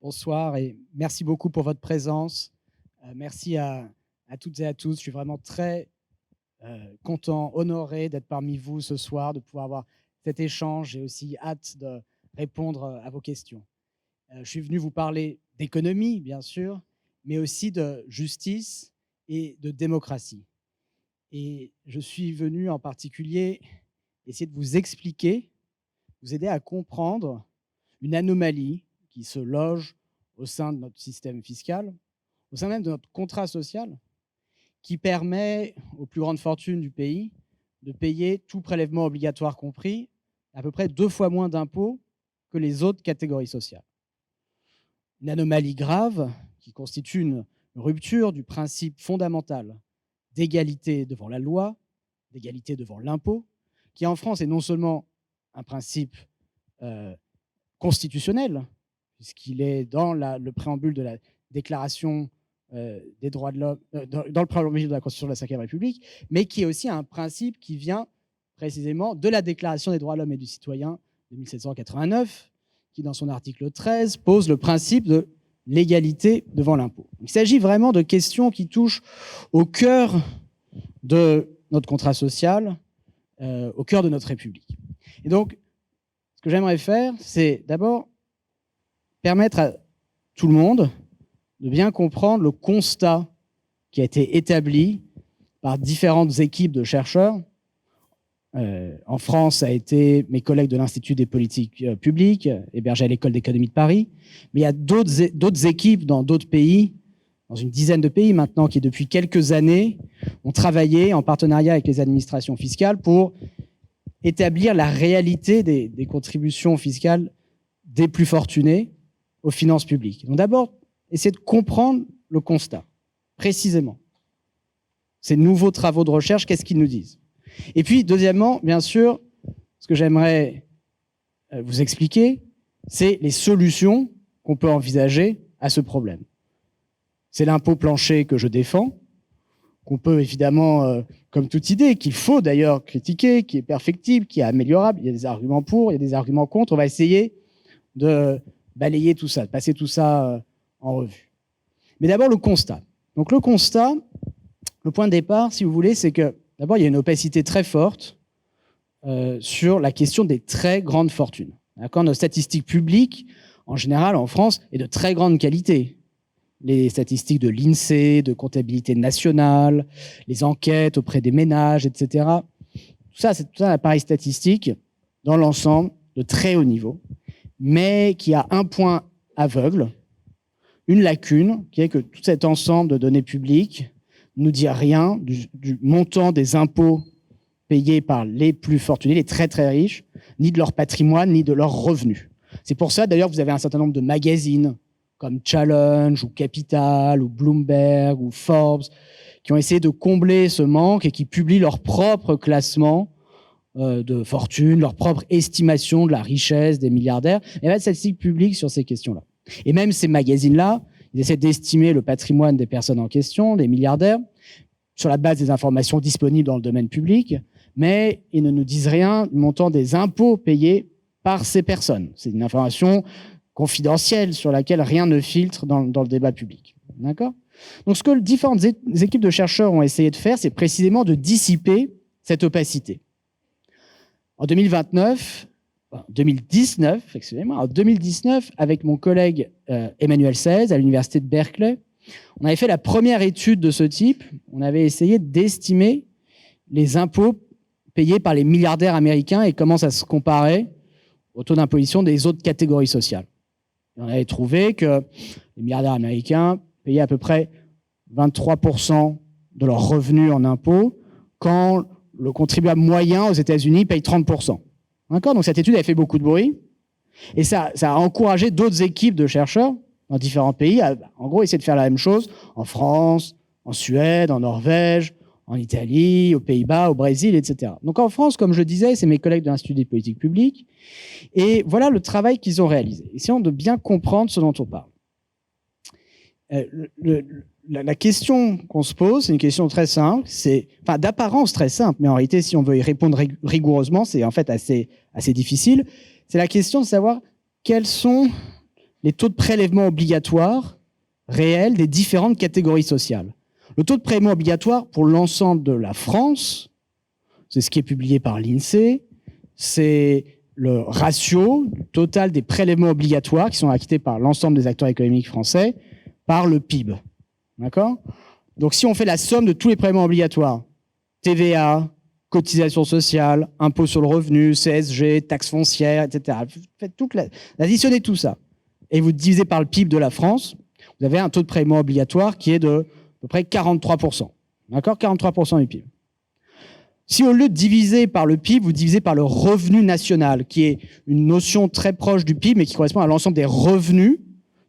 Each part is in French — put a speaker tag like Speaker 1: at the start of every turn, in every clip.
Speaker 1: Bonsoir et merci beaucoup pour votre présence. Merci à toutes et à tous. Je suis vraiment très content, honoré d'être parmi vous ce soir, de pouvoir avoir cet échange. J'ai aussi hâte de répondre à vos questions. Je suis venu vous parler d'économie, bien sûr, mais aussi de justice et de démocratie. Et je suis venu en particulier essayer de vous expliquer, vous aider à comprendre une anomalie qui se loge au sein de notre système fiscal, au sein même de notre contrat social, qui permet aux plus grandes fortunes du pays de payer, tout prélèvement obligatoire compris, à peu près 2 fois moins d'impôts que les autres catégories sociales. Une anomalie grave qui constitue une rupture du principe fondamental d'égalité devant la loi, d'égalité devant l'impôt, qui en France est non seulement un principe constitutionnel, puisqu'il est dans le préambule de la Déclaration des droits de l'homme, dans le préambule de la Constitution de la Ve République, mais qui est aussi un principe qui vient précisément de la Déclaration des droits de l'homme et du citoyen de 1789, qui, dans son article 13, pose le principe de l'égalité devant l'impôt. Il s'agit vraiment de questions qui touchent au cœur de notre contrat social, au cœur de notre République. Et donc, ce que j'aimerais faire, c'est d'abord permettre à tout le monde de bien comprendre le constat qui a été établi par différentes équipes de chercheurs. En France, ça a été mes collègues de l'Institut des politiques publiques, hébergés à l'École d'économie de Paris. Mais il y a d'autres équipes dans d'autres pays, dans une dizaine de pays maintenant, qui depuis quelques années ont travaillé en partenariat avec les administrations fiscales pour établir la réalité des contributions fiscales des plus fortunés aux finances publiques. Donc d'abord, essayer de comprendre le constat, précisément. Ces nouveaux travaux de recherche, qu'est-ce qu'ils nous disent? Et puis, deuxièmement, bien sûr, ce que j'aimerais vous expliquer, c'est les solutions qu'on peut envisager à ce problème. C'est l'impôt plancher que je défends, qu'on peut évidemment, comme toute idée, qu'il faut d'ailleurs critiquer, qui est perfectible, qui est améliorable. Il y a des arguments pour, il y a des arguments contre. On va essayer de balayer tout ça, de passer tout ça en revue. Mais d'abord, le constat. Donc le constat, le point de départ, si vous voulez, c'est que d'abord, il y a une opacité très forte sur la question des très grandes fortunes. D'accord ? Nos statistiques publiques, en général, en France, est de très grande qualité. Les statistiques de l'INSEE, de comptabilité nationale, les enquêtes auprès des ménages, etc. Tout ça, c'est tout un appareil statistique dans l'ensemble de très haut niveau, mais qui a un point aveugle, une lacune, qui est que tout cet ensemble de données publiques ne nous dit rien du montant des impôts payés par les plus fortunés, les très très riches, ni de leur patrimoine, ni de leurs revenus. C'est pour ça, d'ailleurs, que vous avez un certain nombre de magazines comme Challenge ou Capital ou Bloomberg ou Forbes qui ont essayé de combler ce manque et qui publient leur propre classement de fortune, leur propre estimation de la richesse des milliardaires. Il y a pas de statistiques publiques sur ces questions-là. Et même ces magazines-là, ils essaient d'estimer le patrimoine des personnes en question, des milliardaires, sur la base des informations disponibles dans le domaine public, mais ils ne nous disent rien du montant des impôts payés par ces personnes. C'est une information confidentielle sur laquelle rien ne filtre dans le débat public. D'accord ? Donc ce que différentes équipes de chercheurs ont essayé de faire, c'est précisément de dissiper cette opacité. En 2019, avec mon collègue Emmanuel Saez à l'université de Berkeley, on avait fait la première étude de ce type. On avait essayé d'estimer les impôts payés par les milliardaires américains et comment ça se comparait au taux d'imposition des autres catégories sociales. Et on avait trouvé que les milliardaires américains payaient à peu près 23% de leurs revenus en impôts, quand le contribuable moyen aux États-Unis paye 30%. D'accord ? Donc cette étude avait fait beaucoup de bruit, et ça a encouragé d'autres équipes de chercheurs dans différents pays à, en gros, essayer de faire la même chose en France, en Suède, en Norvège, en Italie, aux Pays-Bas, au Brésil, etc. Donc en France, comme je disais, c'est mes collègues de l'Institut des politiques publiques, et voilà le travail qu'ils ont réalisé. Essayons de bien comprendre ce dont on parle. La question qu'on se pose, c'est une question très simple, d'apparence très simple, mais en réalité, si on veut y répondre rigoureusement, c'est en fait assez difficile. C'est la question de savoir quelles sont les taux de prélèvement obligatoires réels des différentes catégories sociales. Le taux de prélèvement obligatoire pour l'ensemble de la France, c'est ce qui est publié par l'INSEE, c'est le ratio total des prélèvements obligatoires qui sont acquittés par l'ensemble des acteurs économiques français par le PIB. D'accord ? Donc si on fait la somme de tous les prélèvements obligatoires, TVA, cotisation sociale, impôt sur le revenu, CSG, taxes foncières, etc. Faites additionnez tout ça et vous divisez par le PIB de la France, vous avez un taux de prélèvement obligatoire qui est de à peu près 43%. D'accord ? 43% du PIB. Si au lieu de diviser par le PIB, vous divisez par le revenu national, qui est une notion très proche du PIB, mais qui correspond à l'ensemble des revenus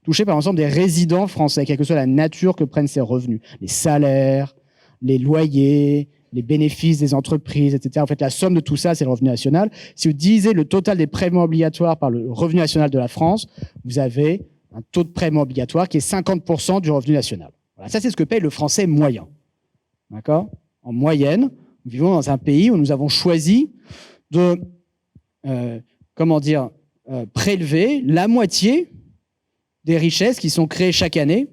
Speaker 1: touchés par l'ensemble des résidents français, quelle que soit la nature que prennent ces revenus. Les salaires, les loyers, les bénéfices des entreprises, etc. En fait, la somme de tout ça, c'est le revenu national. Si vous divisez le total des prélèvements obligatoires par le revenu national de la France, vous avez un taux de prélèvement obligatoire qui est 50% du revenu national. Voilà, ça, c'est ce que paye le français moyen. D'accord ? En moyenne, nous vivons dans un pays où nous avons choisi de, prélever la moitié des richesses qui sont créées chaque année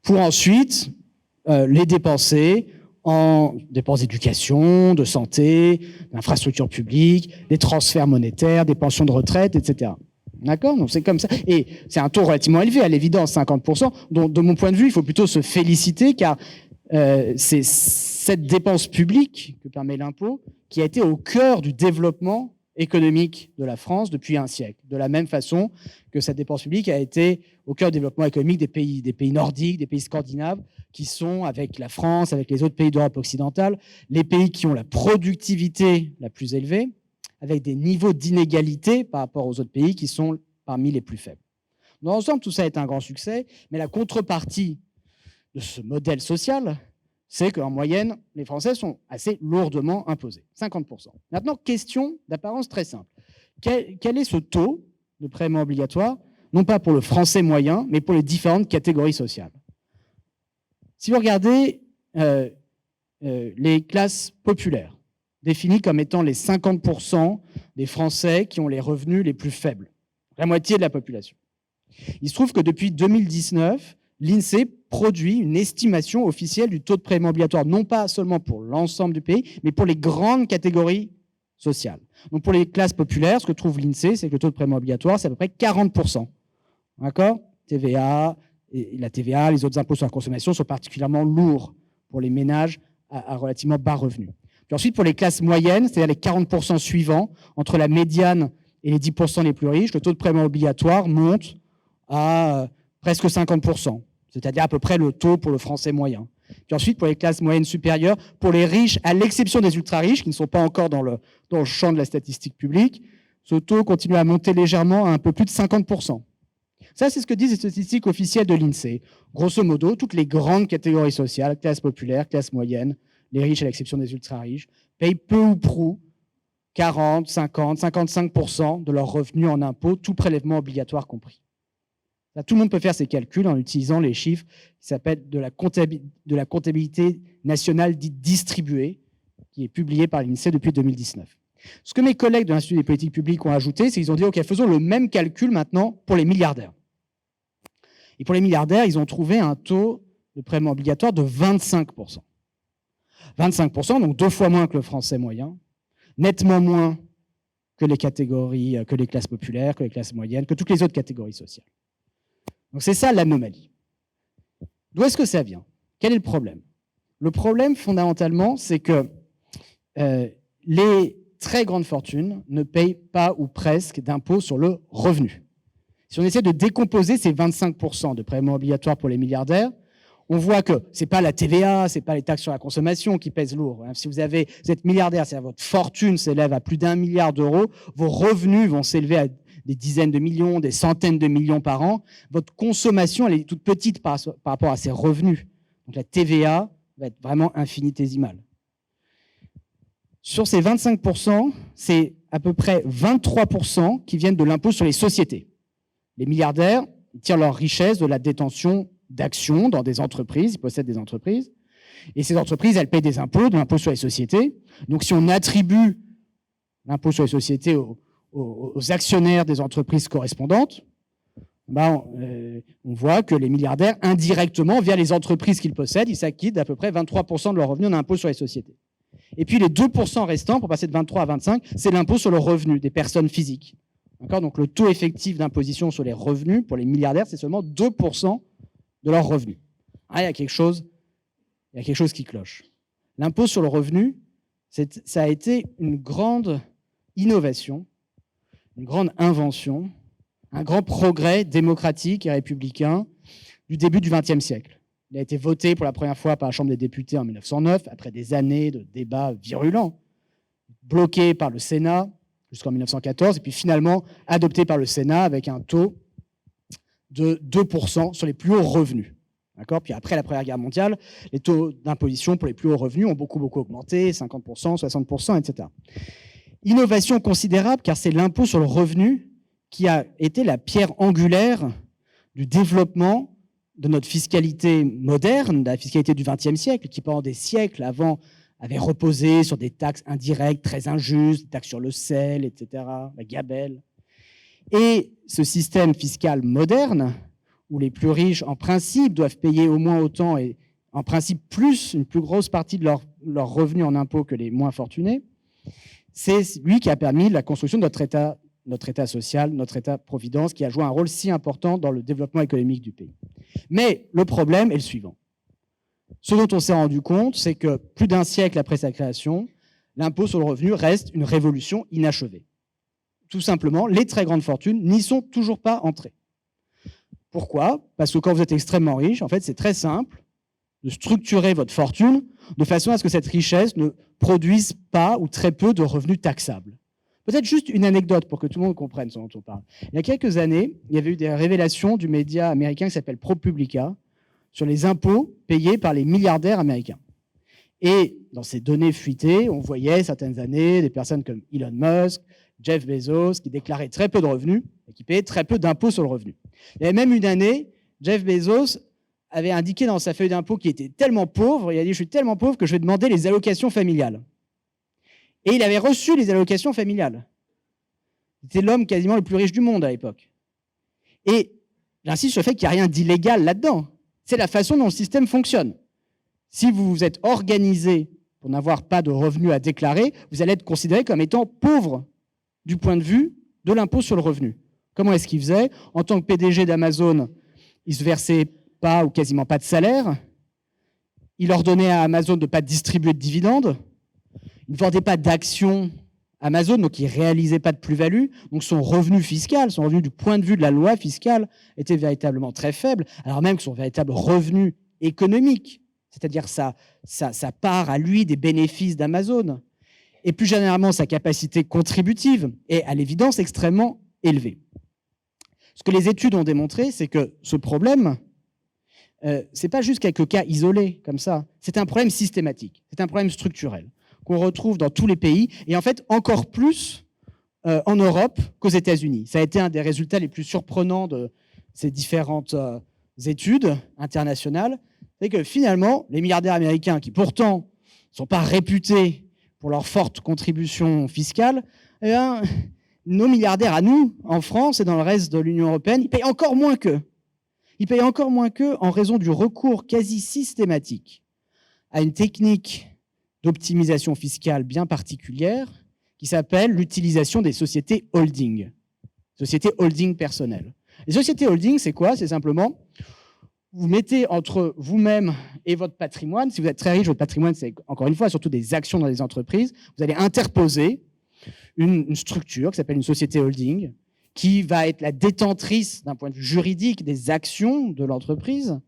Speaker 1: pour ensuite les dépenser en dépenses d'éducation, de santé, d'infrastructures publiques, des transferts monétaires, des pensions de retraite, etc. D'accord ? Donc c'est comme ça. Et c'est un taux relativement élevé, à l'évidence, 50%, dont, de mon point de vue, il faut plutôt se féliciter, car c'est cette dépense publique que permet l'impôt qui a été au cœur du développement économique de la France depuis un siècle. De la même façon que cette dépense publique a été au cœur du développement économique des pays nordiques, des pays scandinaves, qui sont, avec la France, avec les autres pays d'Europe occidentale, les pays qui ont la productivité la plus élevée, avec des niveaux d'inégalité par rapport aux autres pays qui sont parmi les plus faibles. Dans l'ensemble, tout ça est un grand succès, mais la contrepartie de ce modèle social, c'est qu'en moyenne, les Français sont assez lourdement imposés, 50%. Maintenant, question d'apparence très simple. Quel est ce taux de prélèvement obligatoire, non pas pour le Français moyen, mais pour les différentes catégories sociales? Si vous regardez les classes populaires, définies comme étant les 50% des Français qui ont les revenus les plus faibles, la moitié de la population. Il se trouve que depuis 2019, l'INSEE produit une estimation officielle du taux de prélèvement obligatoire, non pas seulement pour l'ensemble du pays, mais pour les grandes catégories sociales. Donc pour les classes populaires, ce que trouve l'INSEE, c'est que le taux de prélèvement obligatoire, c'est à peu près 40%. D'accord ? TVA, et la TVA, les autres impôts sur la consommation sont particulièrement lourds pour les ménages à relativement bas revenus. Puis ensuite, pour les classes moyennes, c'est-à-dire les 40% suivants, entre la médiane et les 10% les plus riches, le taux de prélèvement obligatoire monte à presque 50%, c'est-à-dire à peu près le taux pour le français moyen. Puis ensuite, pour les classes moyennes supérieures, pour les riches, à l'exception des ultra-riches, qui ne sont pas encore dans le champ de la statistique publique, ce taux continue à monter légèrement à un peu plus de 50%. Ça, c'est ce que disent les statistiques officielles de l'INSEE. Grosso modo, toutes les grandes catégories sociales, classe populaire, classe moyenne, les riches à l'exception des ultra-riches, payent peu ou prou 40, 50, 55% de leurs revenus en impôts, tout prélèvement obligatoire compris. Là, tout le monde peut faire ces calculs en utilisant les chiffres qui s'appellent de la comptabilité nationale dite distribuée, qui est publiée par l'INSEE depuis 2019. Ce que mes collègues de l'Institut des politiques publiques ont ajouté, c'est qu'ils ont dit « Ok, faisons le même calcul maintenant pour les milliardaires ». Et pour les milliardaires, ils ont trouvé un taux de prélèvement obligatoire de 25%. 25%, donc 2 fois moins que le français moyen, nettement moins que les catégories, que les classes populaires, que les classes moyennes, que toutes les autres catégories sociales. Donc c'est ça l'anomalie. D'où est-ce que ça vient? Quel est le problème? Le problème, fondamentalement, c'est que les très grandes fortunes ne payent pas ou presque d'impôts sur le revenu. Si on essaie de décomposer ces 25% de prélèvements obligatoires pour les milliardaires, on voit que ce n'est pas la TVA, ce n'est pas les taxes sur la consommation qui pèsent lourd. Si vous êtes milliardaire, c'est-à-dire votre fortune s'élève à plus d'1 milliard d'euros, vos revenus vont s'élever à des dizaines de millions, des centaines de millions par an. Votre consommation, elle est toute petite par rapport à ces revenus. Donc la TVA va être vraiment infinitésimale. Sur ces 25%, c'est à peu près 23% qui viennent de l'impôt sur les sociétés. Les milliardaires tirent leur richesse de la détention d'actions dans des entreprises, ils possèdent des entreprises, et ces entreprises, elles payent des impôts, de l'impôt sur les sociétés. Donc si on attribue l'impôt sur les sociétés aux actionnaires des entreprises correspondantes, on voit que les milliardaires, indirectement, via les entreprises qu'ils possèdent, ils s'acquittent d'à peu près 23% de leur revenu en impôt sur les sociétés. Et puis les 2% restants, pour passer de 23 à 25, c'est l'impôt sur le revenu des personnes physiques. Donc le taux effectif d'imposition sur les revenus pour les milliardaires, c'est seulement 2% de leurs revenus. Il y a quelque chose qui cloche. L'impôt sur le revenu, ça a été une grande innovation, une grande invention, un grand progrès démocratique et républicain du début du XXe siècle. Il a été voté pour la première fois par la Chambre des députés en 1909, après des années de débats virulents, bloqué par le Sénat jusqu'en 1914, et puis finalement adopté par le Sénat avec un taux de 2% sur les plus hauts revenus. Puis après la Première Guerre mondiale, les taux d'imposition pour les plus hauts revenus ont beaucoup augmenté, 50%, 60%, etc. Innovation considérable, car c'est l'impôt sur le revenu qui a été la pierre angulaire du développement de notre fiscalité moderne, de la fiscalité du XXe siècle, qui pendant des siècles avant avait reposé sur des taxes indirectes très injustes, des taxes sur le sel, etc., la gabelle. Et ce système fiscal moderne, où les plus riches, en principe, doivent payer au moins autant et en principe une plus grosse partie de leurs revenus en impôts que les moins fortunés, c'est lui qui a permis la construction de notre État social, notre État-providence, qui a joué un rôle si important dans le développement économique du pays. Mais le problème est le suivant. Ce dont on s'est rendu compte, c'est que plus d'un siècle après sa création, l'impôt sur le revenu reste une révolution inachevée. Tout simplement, les très grandes fortunes n'y sont toujours pas entrées. Pourquoi ? Parce que quand vous êtes extrêmement riche, en fait, c'est très simple de structurer votre fortune de façon à ce que cette richesse ne produise pas ou très peu de revenus taxables. Peut-être juste une anecdote pour que tout le monde comprenne ce dont on parle. Il y a quelques années, il y avait eu des révélations du média américain qui s'appelle ProPublica sur les impôts payés par les milliardaires américains. Et dans ces données fuitées, on voyait certaines années des personnes comme Elon Musk, Jeff Bezos, qui déclaraient très peu de revenus et qui payaient très peu d'impôts sur le revenu. Il y avait même une année, Jeff Bezos avait indiqué dans sa feuille d'impôt qu'il était tellement pauvre, il a dit « je suis tellement pauvre que je vais demander les allocations familiales ». Et il avait reçu les allocations familiales. C'était l'homme quasiment le plus riche du monde à l'époque. Et j'insiste sur le fait qu'il n'y a rien d'illégal là-dedans. C'est la façon dont le système fonctionne. Si vous vous êtes organisé pour n'avoir pas de revenus à déclarer, vous allez être considéré comme étant pauvre du point de vue de l'impôt sur le revenu. Comment est-ce qu'il faisait ? En tant que PDG d'Amazon, il ne se versait pas ou quasiment pas de salaire. Il ordonnait à Amazon de ne pas distribuer de dividendes. Il ne vendait pas d'actions Amazon, donc il ne réalisait pas de plus-value. Donc son revenu fiscal, son revenu du point de vue de la loi fiscale, était véritablement très faible, alors même que son véritable revenu économique, c'est-à-dire sa part à lui des bénéfices d'Amazon, et plus généralement sa capacité contributive, est à l'évidence extrêmement élevée. Ce que les études ont démontré, c'est que ce problème, ce n'est pas juste quelques cas isolés comme ça, c'est un problème systématique, c'est un problème structurel qu'on retrouve dans tous les pays, et en fait encore plus en Europe qu'aux États-Unis. Ça a été un des résultats les plus surprenants de ces différentes études internationales, c'est que finalement, les milliardaires américains, qui pourtant ne sont pas réputés pour leur forte contribution fiscale, eh bien, nos milliardaires à nous, en France et dans le reste de l'Union européenne, ils payent encore moins qu'eux. Ils payent encore moins qu'eux en raison du recours quasi systématique à une technique d'optimisation fiscale bien particulière qui s'appelle l'utilisation des sociétés holding, sociétés holding personnelles. Les sociétés holding, c'est quoi ? C'est simplement, vous mettez entre vous-même et votre patrimoine, si vous êtes très riche, votre patrimoine, c'est encore une fois surtout des actions dans les entreprises, vous allez interposer une structure qui s'appelle une société holding qui va être la détentrice d'un point de vue juridique des actions de l'entreprise,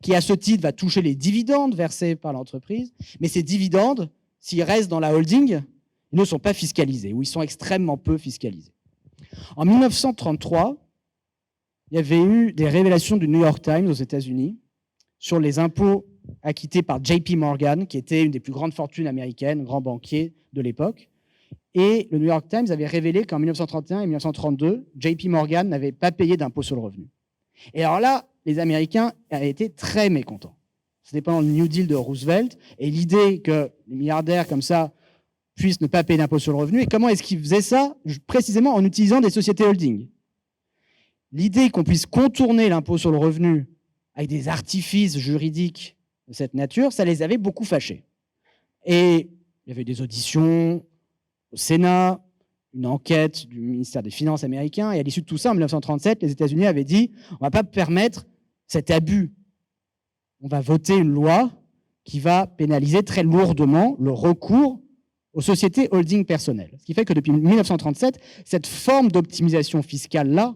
Speaker 1: qui à ce titre va toucher les dividendes versés par l'entreprise, mais ces dividendes, s'ils restent dans la holding, ils ne sont pas fiscalisés, ou ils sont extrêmement peu fiscalisés. En 1933, il y avait eu des révélations du New York Times aux États-Unis sur les impôts acquittés par JP Morgan, qui était une des plus grandes fortunes américaines, grand banquier de l'époque. Et le New York Times avait révélé qu'en 1931 et 1932, JP Morgan n'avait pas payé d'impôt sur le revenu. Et alors là, les Américains avaient été très mécontents. C'était pendant le New Deal de Roosevelt, et l'idée que les milliardaires comme ça puissent ne pas payer d'impôt sur le revenu, et comment est-ce qu'ils faisaient ça ? Précisément en utilisant des sociétés holding. l'idée qu'on puisse contourner l'impôt sur le revenu avec des artifices juridiques de cette nature, ça les avait beaucoup fâchés. Et il y avait des auditions au Sénat, une enquête du ministère des Finances américain, et à l'issue de tout ça, en 1937, les États-Unis avaient dit « on ne va pas permettre cet abus. On va voter une loi qui va pénaliser très lourdement le recours aux sociétés holding personnelles. » Ce qui fait que depuis 1937, cette forme d'optimisation fiscale-là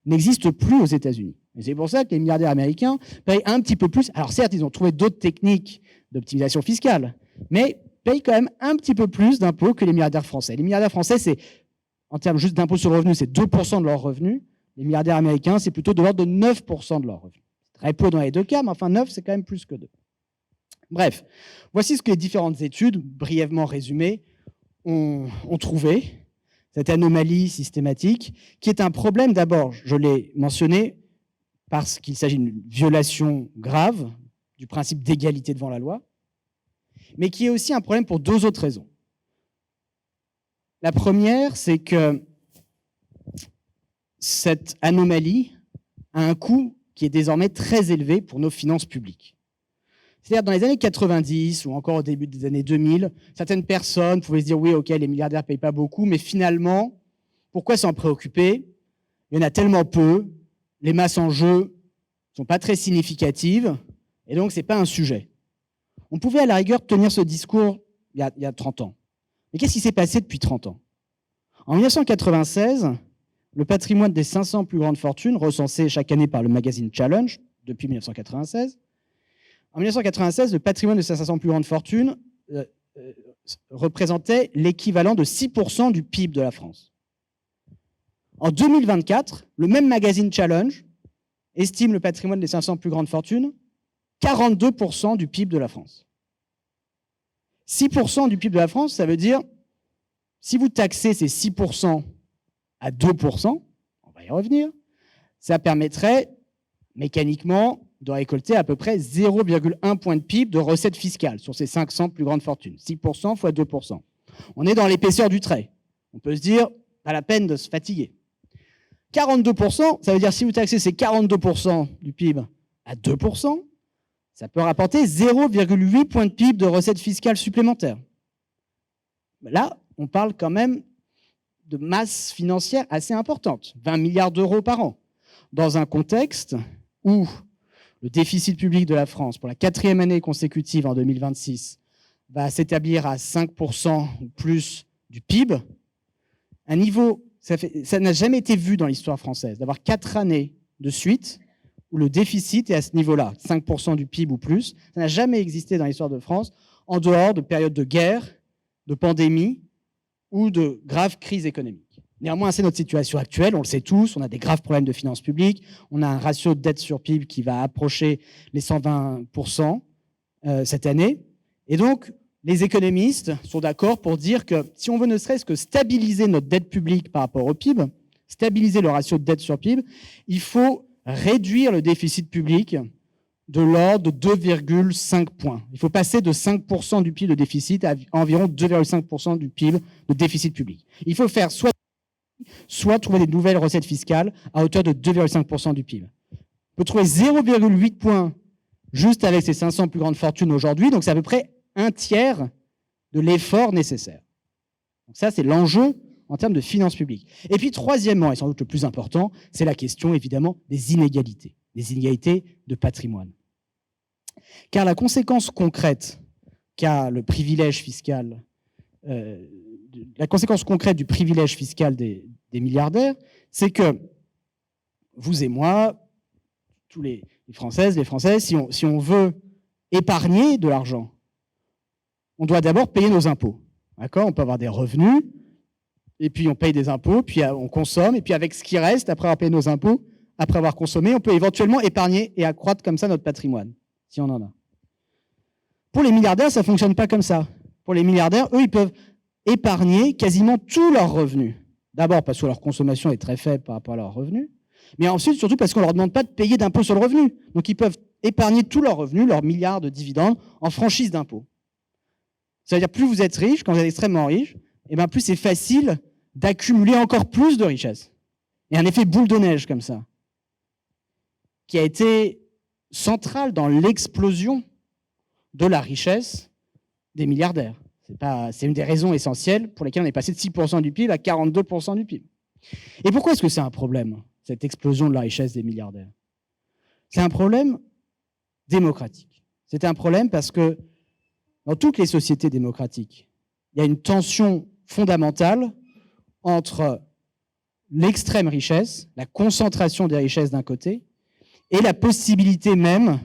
Speaker 1: n'existe plus aux États-Unis. Et c'est pour ça que les milliardaires américains payent un petit peu plus. Alors certes, ils ont trouvé d'autres techniques d'optimisation fiscale, mais payent quand même un petit peu plus d'impôts que les milliardaires français. Les milliardaires français, c'est, en termes juste d'impôts sur le revenu, c'est 2% de leurs revenus. Les milliardaires américains, c'est plutôt de l'ordre de 9% de leurs revenus. C'est très peu dans les deux cas, mais enfin 9, c'est quand même plus que 2. Bref, voici ce que les différentes études, brièvement résumées, ont trouvé, cette anomalie systématique, qui est un problème d'abord, je l'ai mentionné, parce qu'il s'agit d'une violation grave du principe d'égalité devant la loi, mais qui est aussi un problème pour deux autres raisons. La première, c'est que cette anomalie a un coût qui est désormais très élevé pour nos finances publiques. C'est-à-dire, dans les années 90 ou encore au début des années 2000, certaines personnes pouvaient se dire « oui, ok, les milliardaires ne payent pas beaucoup, mais finalement, pourquoi s'en préoccuper? Il y en a tellement peu, les masses en jeu ne sont pas très significatives, et donc ce n'est pas un sujet. » On pouvait à la rigueur tenir ce discours il y a 30 ans. Mais qu'est-ce qui s'est passé depuis 30 ans? En 1996, le patrimoine des 500 plus grandes fortunes, recensé chaque année par le magazine Challenge, depuis 1996, en 1996, le patrimoine de ces 500 plus grandes fortunes représentait l'équivalent de 6% du PIB de la France. En 2024, le même magazine Challenge estime le patrimoine des 500 plus grandes fortunes 42% du PIB de la France. 6% du PIB de la France, ça veut dire, si vous taxez ces 6% à 2%, on va y revenir, ça permettrait mécaniquement de récolter à peu près 0,1 point de PIB de recettes fiscales sur ces 500 plus grandes fortunes. 6% fois 2%. On est dans l'épaisseur du trait. On peut se dire, pas la peine de se fatiguer. 42%, ça veut dire si vous taxez ces 42% du PIB à 2%, ça peut rapporter 0,8 points de PIB de recettes fiscales supplémentaires. Là, on parle quand même de masse financière assez importante, 20 milliards d'euros par an, dans un contexte où le déficit public de la France, pour la 4e année consécutive en 2026, va s'établir à 5% ou plus du PIB, un niveau, ça n'a jamais été vu dans l'histoire française, d'avoir 4 années de suite où le déficit est à ce niveau-là, 5% du PIB ou plus. Ça n'a jamais existé dans l'histoire de France, en dehors de périodes de guerre, de pandémie ou de graves crises économiques. Néanmoins, c'est notre situation actuelle, on le sait tous, on a des graves problèmes de finances publiques, on a un ratio de dette sur PIB qui va approcher les 120% cette année. Et donc, les économistes sont d'accord pour dire que si on veut ne serait-ce que stabiliser notre dette publique par rapport au PIB, stabiliser le ratio de dette sur PIB, il faut réduire le déficit public de l'ordre de 2,5 points. Il faut passer de 5% du PIB de déficit à environ 2,5% du PIB de déficit public. Il faut faire soit trouver des nouvelles recettes fiscales à hauteur de 2,5% du PIB. On peut trouver 0,8 points juste avec ces 500 plus grandes fortunes aujourd'hui, donc c'est à peu près un tiers de l'effort nécessaire. Donc ça, c'est l'enjeu en termes de finances publiques. Et puis, troisièmement, et sans doute le plus important, c'est la question, évidemment, des inégalités de patrimoine. Car la conséquence concrète qu'a le privilège fiscal, la conséquence concrète du privilège fiscal des milliardaires, c'est que vous et moi, tous les Françaises, les Français, si on veut épargner de l'argent, on doit d'abord payer nos impôts. D'accord ? On peut avoir des revenus, et puis on paye des impôts, puis on consomme, et puis avec ce qui reste, après avoir payé nos impôts, après avoir consommé, on peut éventuellement épargner et accroître comme ça notre patrimoine, si on en a. Pour les milliardaires, ça ne fonctionne pas comme ça. Pour les milliardaires, eux, ils peuvent épargner quasiment tous leurs revenus. D'abord parce que leur consommation est très faible par rapport à leurs revenus, mais ensuite, surtout parce qu'on ne leur demande pas de payer d'impôts sur le revenu. Donc, ils peuvent épargner tous leurs revenus, leurs milliards de dividendes, en franchise d'impôts. Ça veut dire plus vous êtes riche, quand vous êtes extrêmement riche, et bien plus c'est facile d'accumuler encore plus de richesses. Et un effet boule de neige comme ça, qui a été central dans l'explosion de la richesse des milliardaires. C'est une des raisons essentielles pour lesquelles on est passé de 6% du PIB à 42% du PIB. Et pourquoi est-ce que c'est un problème, cette explosion de la richesse des milliardaires? C'est un problème démocratique. C'est un problème parce que dans toutes les sociétés démocratiques, il y a une tension fondamentale entre l'extrême richesse, la concentration des richesses d'un côté, et la possibilité même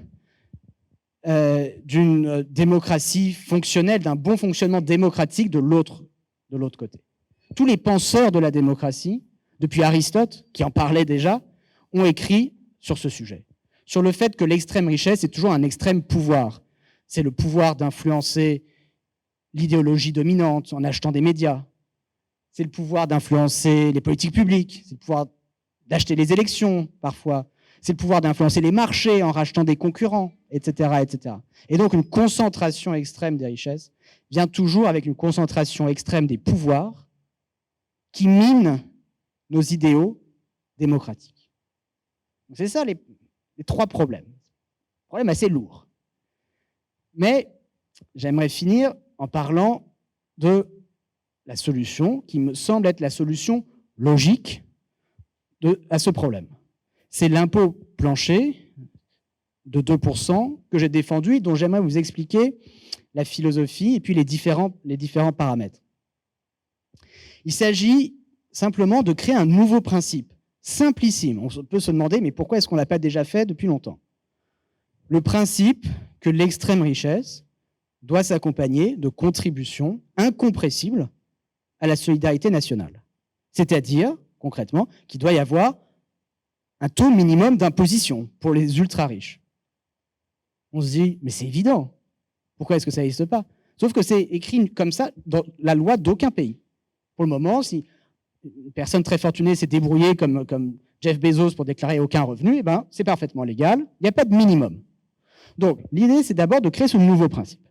Speaker 1: d'une démocratie fonctionnelle, d'un bon fonctionnement démocratique de l'autre côté. Tous les penseurs de la démocratie, depuis Aristote, qui en parlait déjà, ont écrit sur ce sujet, sur le fait que l'extrême richesse est toujours un extrême pouvoir. C'est le pouvoir d'influencer l'idéologie dominante en achetant des médias. C'est le pouvoir d'influencer les politiques publiques. C'est le pouvoir d'acheter les élections, parfois. C'est le pouvoir d'influencer les marchés en rachetant des concurrents, etc., etc. Et donc, une concentration extrême des richesses vient toujours avec une concentration extrême des pouvoirs qui minent nos idéaux démocratiques. C'est ça les trois problèmes. Problème assez lourd. Mais j'aimerais finir en parlant de la solution qui me semble être la solution logique à ce problème. C'est l'impôt plancher de 2% que j'ai défendu et dont j'aimerais vous expliquer la philosophie et puis les différents paramètres. Il s'agit simplement de créer un nouveau principe, simplissime. On peut se demander, mais pourquoi est-ce qu'on ne l'a pas déjà fait depuis longtemps? Le principe que l'extrême richesse doit s'accompagner de contributions incompressibles à la solidarité nationale. C'est-à-dire, concrètement, qu'il doit y avoir un taux minimum d'imposition pour les ultra-riches. On se dit, mais c'est évident. Pourquoi est-ce que ça n'existe pas? Sauf que c'est écrit comme ça dans la loi d'aucun pays. Pour le moment, si une personne très fortunée s'est débrouillée comme Jeff Bezos pour déclarer aucun revenu, eh ben, c'est parfaitement légal. Il n'y a pas de minimum. Donc, l'idée, c'est d'abord de créer ce nouveau principe.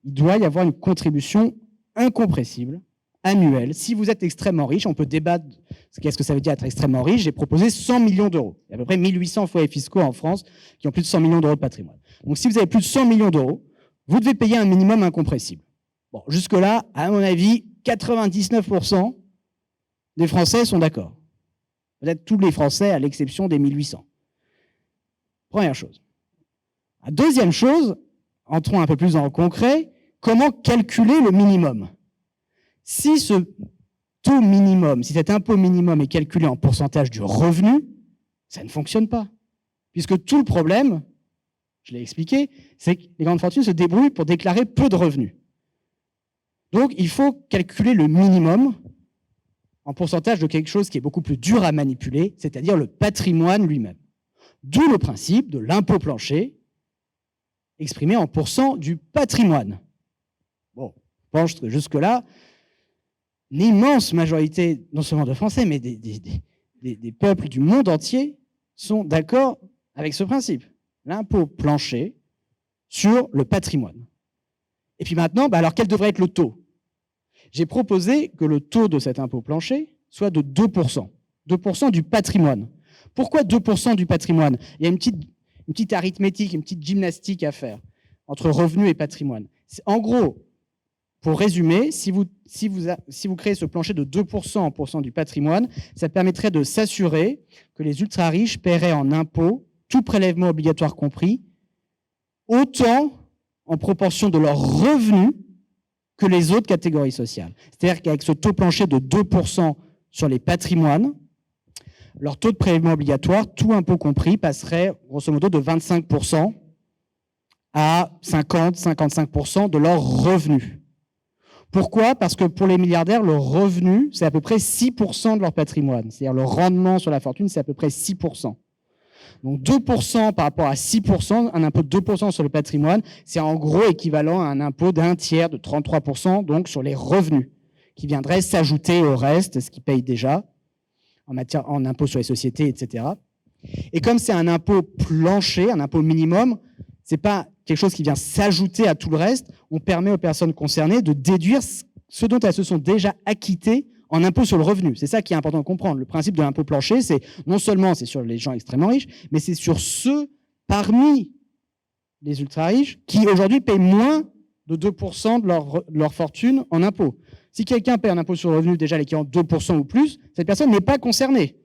Speaker 1: Il doit y avoir une contribution incompressible, annuelle. Si vous êtes extrêmement riche, on peut débattre qu'est-ce que ça veut dire être extrêmement riche. J'ai proposé 100 millions d'euros. Il y a à peu près 1800 foyers fiscaux en France qui ont plus de 100 millions d'euros de patrimoine. Donc, si vous avez plus de 100 millions d'euros, vous devez payer un minimum incompressible. Bon, jusque-là, à mon avis, 99% des Français sont d'accord. Peut-être tous les Français, à l'exception des 1800. Première chose. La deuxième chose, entrons un peu plus dans le concret, comment calculer le minimum? Si ce taux minimum, si cet impôt minimum est calculé en pourcentage du revenu, ça ne fonctionne pas. Puisque tout le problème, je l'ai expliqué, c'est que les grandes fortunes se débrouillent pour déclarer peu de revenus. Donc, il faut calculer le minimum en pourcentage de quelque chose qui est beaucoup plus dur à manipuler, c'est-à-dire le patrimoine lui-même. D'où le principe de l'impôt plancher, exprimé en pourcent du patrimoine. Bon, je pense que jusque-là, l'immense majorité, non seulement de Français, mais des peuples du monde entier sont d'accord avec ce principe. L'impôt plancher sur le patrimoine. Et puis maintenant, alors quel devrait être le taux? J'ai proposé que le taux de cet impôt plancher soit de 2%. 2% du patrimoine. Pourquoi 2% du patrimoine? Il y a une petite arithmétique, une petite gymnastique à faire entre revenu et patrimoine. En gros, pour résumer, si vous créez ce plancher de 2% en pourcent du patrimoine, ça permettrait de s'assurer que les ultra-riches paieraient en impôts, tout prélèvement obligatoire compris, autant en proportion de leurs revenus que les autres catégories sociales. C'est-à-dire qu'avec ce taux plancher de 2% sur les patrimoines, leur taux de prélèvement obligatoire, tout impôt compris, passerait grosso modo de 25% à 50-55% de leurs revenus. Pourquoi? Parce que pour les milliardaires, le revenu, c'est à peu près 6% de leur patrimoine. C'est-à-dire le rendement sur la fortune, c'est à peu près 6%. Donc 2% par rapport à 6%, un impôt de 2% sur le patrimoine, c'est en gros équivalent à un impôt d'un tiers de 33%, donc sur les revenus, qui viendrait s'ajouter au reste, ce qu'ils payent déjà, en impôt sur les sociétés, etc. Et comme c'est un impôt plancher, un impôt minimum, c'est pas quelque chose qui vient s'ajouter à tout le reste, on permet aux personnes concernées de déduire ce dont elles se sont déjà acquittées en impôt sur le revenu. C'est ça qui est important de comprendre. Le principe de l'impôt plancher, c'est non seulement c'est sur les gens extrêmement riches, mais c'est sur ceux parmi les ultra-riches qui aujourd'hui payent moins de 2% de leur fortune en impôt. Si quelqu'un paie un impôt sur le revenu déjà l'équivalent de 2% ou plus, cette personne n'est pas concernée.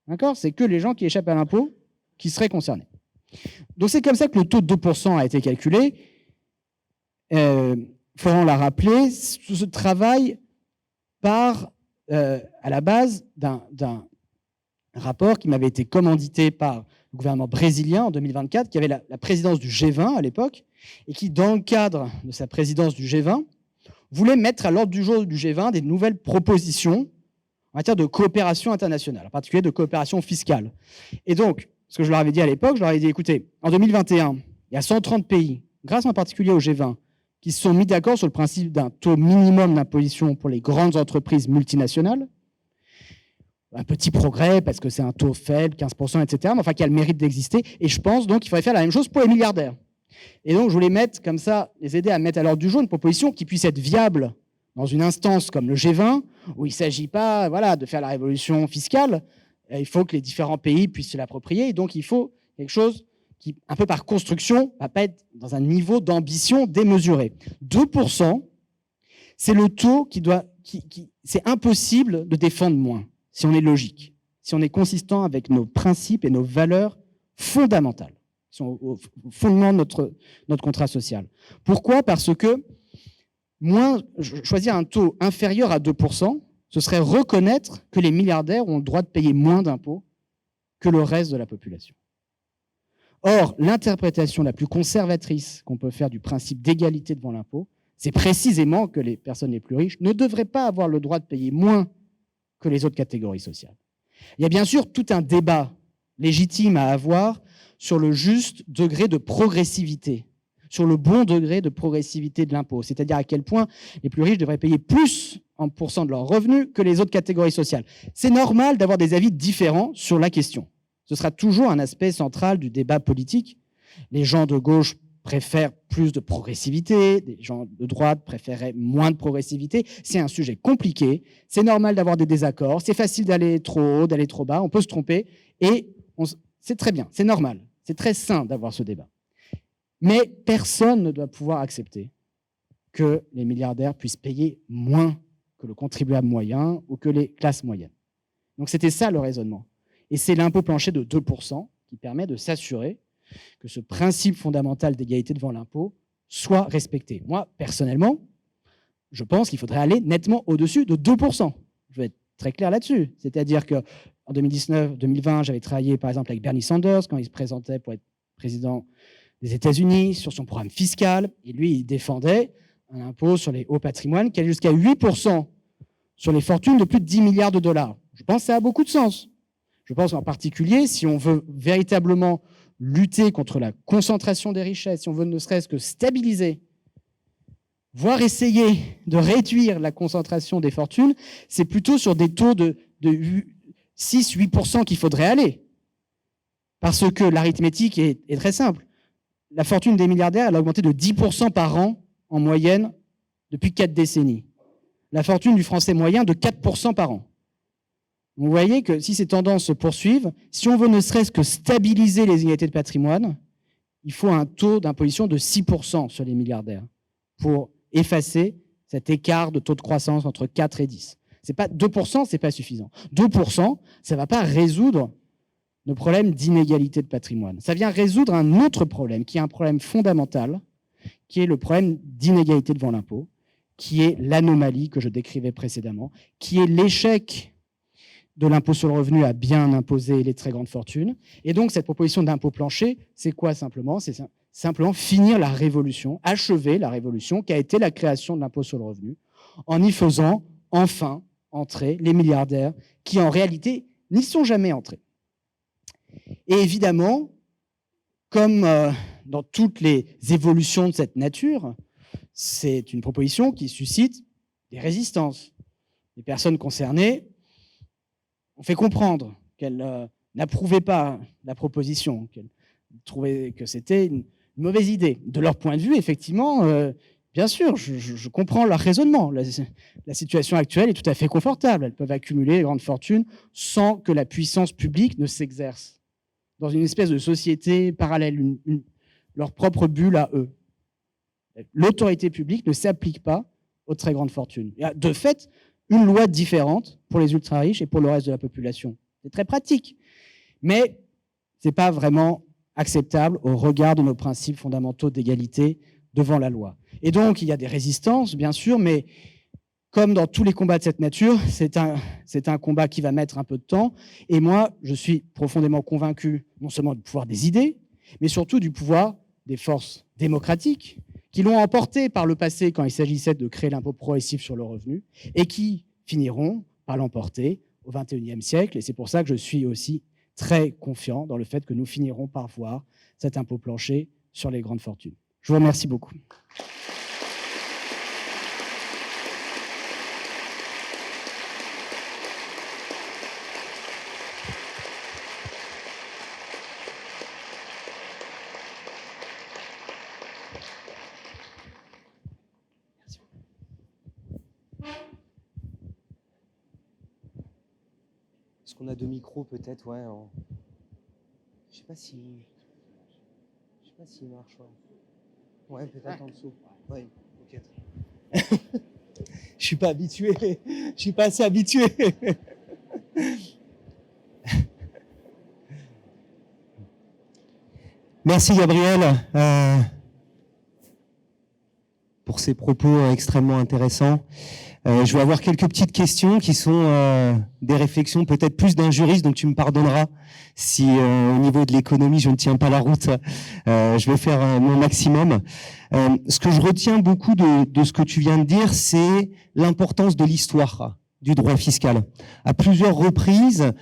Speaker 1: D'accord? C'est que les gens qui échappent à l'impôt qui seraient concernés. Donc c'est comme ça que le taux de 2% a été calculé. Florent l'a rappelé, ce travail part à la base d'un rapport qui m'avait été commandité par le gouvernement brésilien en 2024, qui avait la présidence du G20 à l'époque, et qui, dans le cadre de sa présidence du G20, voulait mettre à l'ordre du jour du G20 des nouvelles propositions en matière de coopération internationale, en particulier de coopération fiscale. Et donc, ce que je leur avais dit à l'époque, je leur avais dit, écoutez, en 2021, il y a 130 pays, grâce en particulier au G20, qui se sont mis d'accord sur le principe d'un taux minimum d'imposition pour les grandes entreprises multinationales. Un petit progrès, parce que c'est un taux faible, 15%, etc., mais enfin qui a le mérite d'exister. Et je pense donc qu'il faudrait faire la même chose pour les milliardaires. Et donc, je voulais mettre comme ça, les aider à mettre à l'ordre du jour une proposition qui puisse être viable dans une instance comme le G20, où il ne s'agit pas de faire la révolution fiscale. Il faut que les différents pays puissent se l'approprier. Et donc, il faut quelque chose qui, un peu par construction, ne va pas être dans un niveau d'ambition démesuré. 2%, c'est le taux c'est impossible de défendre moins, si on est logique, si on est consistant avec nos principes et nos valeurs fondamentales, qui sont au fondement de notre contrat social. Pourquoi? Parce que choisir un taux inférieur à 2%, ce serait reconnaître que les milliardaires ont le droit de payer moins d'impôts que le reste de la population. Or, l'interprétation la plus conservatrice qu'on peut faire du principe d'égalité devant l'impôt, c'est précisément que les personnes les plus riches ne devraient pas avoir le droit de payer moins que les autres catégories sociales. Il y a bien sûr tout un débat légitime à avoir sur le juste degré de progressivité, sur le bon degré de progressivité de l'impôt, c'est-à-dire à quel point les plus riches devraient payer plus en pourcent de leurs revenus que les autres catégories sociales. C'est normal d'avoir des avis différents sur la question. Ce sera toujours un aspect central du débat politique. Les gens de gauche préfèrent plus de progressivité, les gens de droite préféraient moins de progressivité. C'est un sujet compliqué, c'est normal d'avoir des désaccords, c'est facile d'aller trop haut, d'aller trop bas, on peut se tromper, et c'est très bien, c'est normal, c'est très sain d'avoir ce débat. Mais personne ne doit pouvoir accepter que les milliardaires puissent payer moins que le contribuable moyen ou que les classes moyennes. Donc c'était ça le raisonnement. Et c'est l'impôt plancher de 2% qui permet de s'assurer que ce principe fondamental d'égalité devant l'impôt soit respecté. Moi, personnellement, je pense qu'il faudrait aller nettement au-dessus de 2%. Je vais être très clair là-dessus. C'est-à-dire qu'en 2019-2020, j'avais travaillé par exemple avec Bernie Sanders quand il se présentait pour être président des États-Unis sur son programme fiscal. Et lui, il défendait un impôt sur les hauts patrimoines qui allait jusqu'à 8% sur les fortunes de plus de 10 milliards de dollars. Je pense que ça a beaucoup de sens. Je pense en particulier, si on veut véritablement lutter contre la concentration des richesses, si on veut ne serait-ce que stabiliser, voire essayer de réduire la concentration des fortunes, c'est plutôt sur des taux de 6-8% qu'il faudrait aller. Parce que l'arithmétique est très simple. La fortune des milliardaires, elle a augmenté de 10% par an en moyenne depuis 4 décennies. La fortune du Français moyen de 4% par an. Vous voyez que si ces tendances se poursuivent, si on veut ne serait-ce que stabiliser les inégalités de patrimoine, il faut un taux d'imposition de 6% sur les milliardaires pour effacer cet écart de taux de croissance entre 4 et 10. 2%, ce n'est pas suffisant. 2%, ça ne va pas résoudre nos problèmes d'inégalité de patrimoine. Ça vient résoudre un autre problème, qui est un problème fondamental, qui est le problème d'inégalité devant l'impôt, qui est l'anomalie que je décrivais précédemment, qui est l'échec de l'impôt sur le revenu à bien imposer les très grandes fortunes. Et donc, cette proposition d'impôt plancher, c'est quoi simplement? C'est simplement finir la révolution, achever la révolution qui a été la création de l'impôt sur le revenu, en y faisant enfin entrer les milliardaires qui, en réalité, n'y sont jamais entrés. Et évidemment, comme dans toutes les évolutions de cette nature, c'est une proposition qui suscite des résistances. Les personnes concernées ont fait comprendre qu'elles n'approuvaient pas la proposition, qu'elles trouvaient que c'était une mauvaise idée. De leur point de vue, effectivement, Bien sûr, je comprends leur raisonnement. La situation actuelle est tout à fait confortable. Elles peuvent accumuler de grandes fortunes sans que la puissance publique ne s'exerce. Dans une espèce de société parallèle, leur propre bulle à eux. L'autorité publique ne s'applique pas aux très grandes fortunes. Il y a de fait une loi différente pour les ultra-riches et pour le reste de la population. C'est très pratique. Mais ce n'est pas vraiment acceptable au regard de nos principes fondamentaux d'égalité devant la loi. Et donc, il y a des résistances, bien sûr, mais comme dans tous les combats de cette nature, c'est un combat qui va mettre un peu de temps. Et moi, je suis profondément convaincu non seulement du pouvoir des idées, mais surtout du pouvoir des forces démocratiques qui l'ont emporté par le passé quand il s'agissait de créer l'impôt progressif sur le revenu et qui finiront par l'emporter au XXIe siècle. Et c'est pour ça que je suis aussi très confiant dans le fait que nous finirons par voir cet impôt plancher sur les grandes fortunes. Je vous remercie beaucoup.
Speaker 2: Est-ce qu'on a deux micros peut-être, ouais. Je sais pas si marche. Ouais, peut-être en dessous. Ouais, ok. Je suis pas habitué. Je suis pas assez habitué. Merci Gabriel pour ces propos extrêmement intéressants. Je vais avoir quelques petites questions qui sont des réflexions peut-être plus d'un juriste, donc tu me pardonneras si au niveau de l'économie je ne tiens pas la route. Je vais faire mon maximum. Ce que je retiens beaucoup de ce que tu viens de dire, c'est l'importance de l'histoire du droit fiscal. À plusieurs reprises,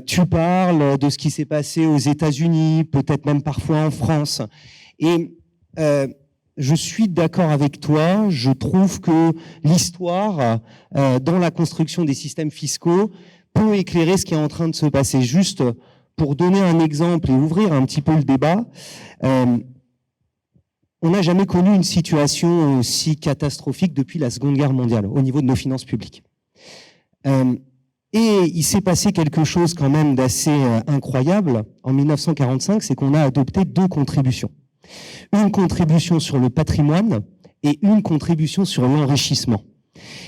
Speaker 2: tu parles de ce qui s'est passé aux États-Unis, peut-être même parfois en France. Et je suis d'accord avec toi, je trouve que l'histoire, dans la construction des systèmes fiscaux, peut éclairer ce qui est en train de se passer. Juste pour donner un exemple et ouvrir un petit peu le débat, on n'a jamais connu une situation aussi catastrophique depuis la Seconde Guerre mondiale, au niveau de nos finances publiques. Et il s'est passé quelque chose quand même d'assez incroyable en 1945, c'est qu'on a adopté deux contributions. Une contribution sur le patrimoine et une contribution sur l'enrichissement.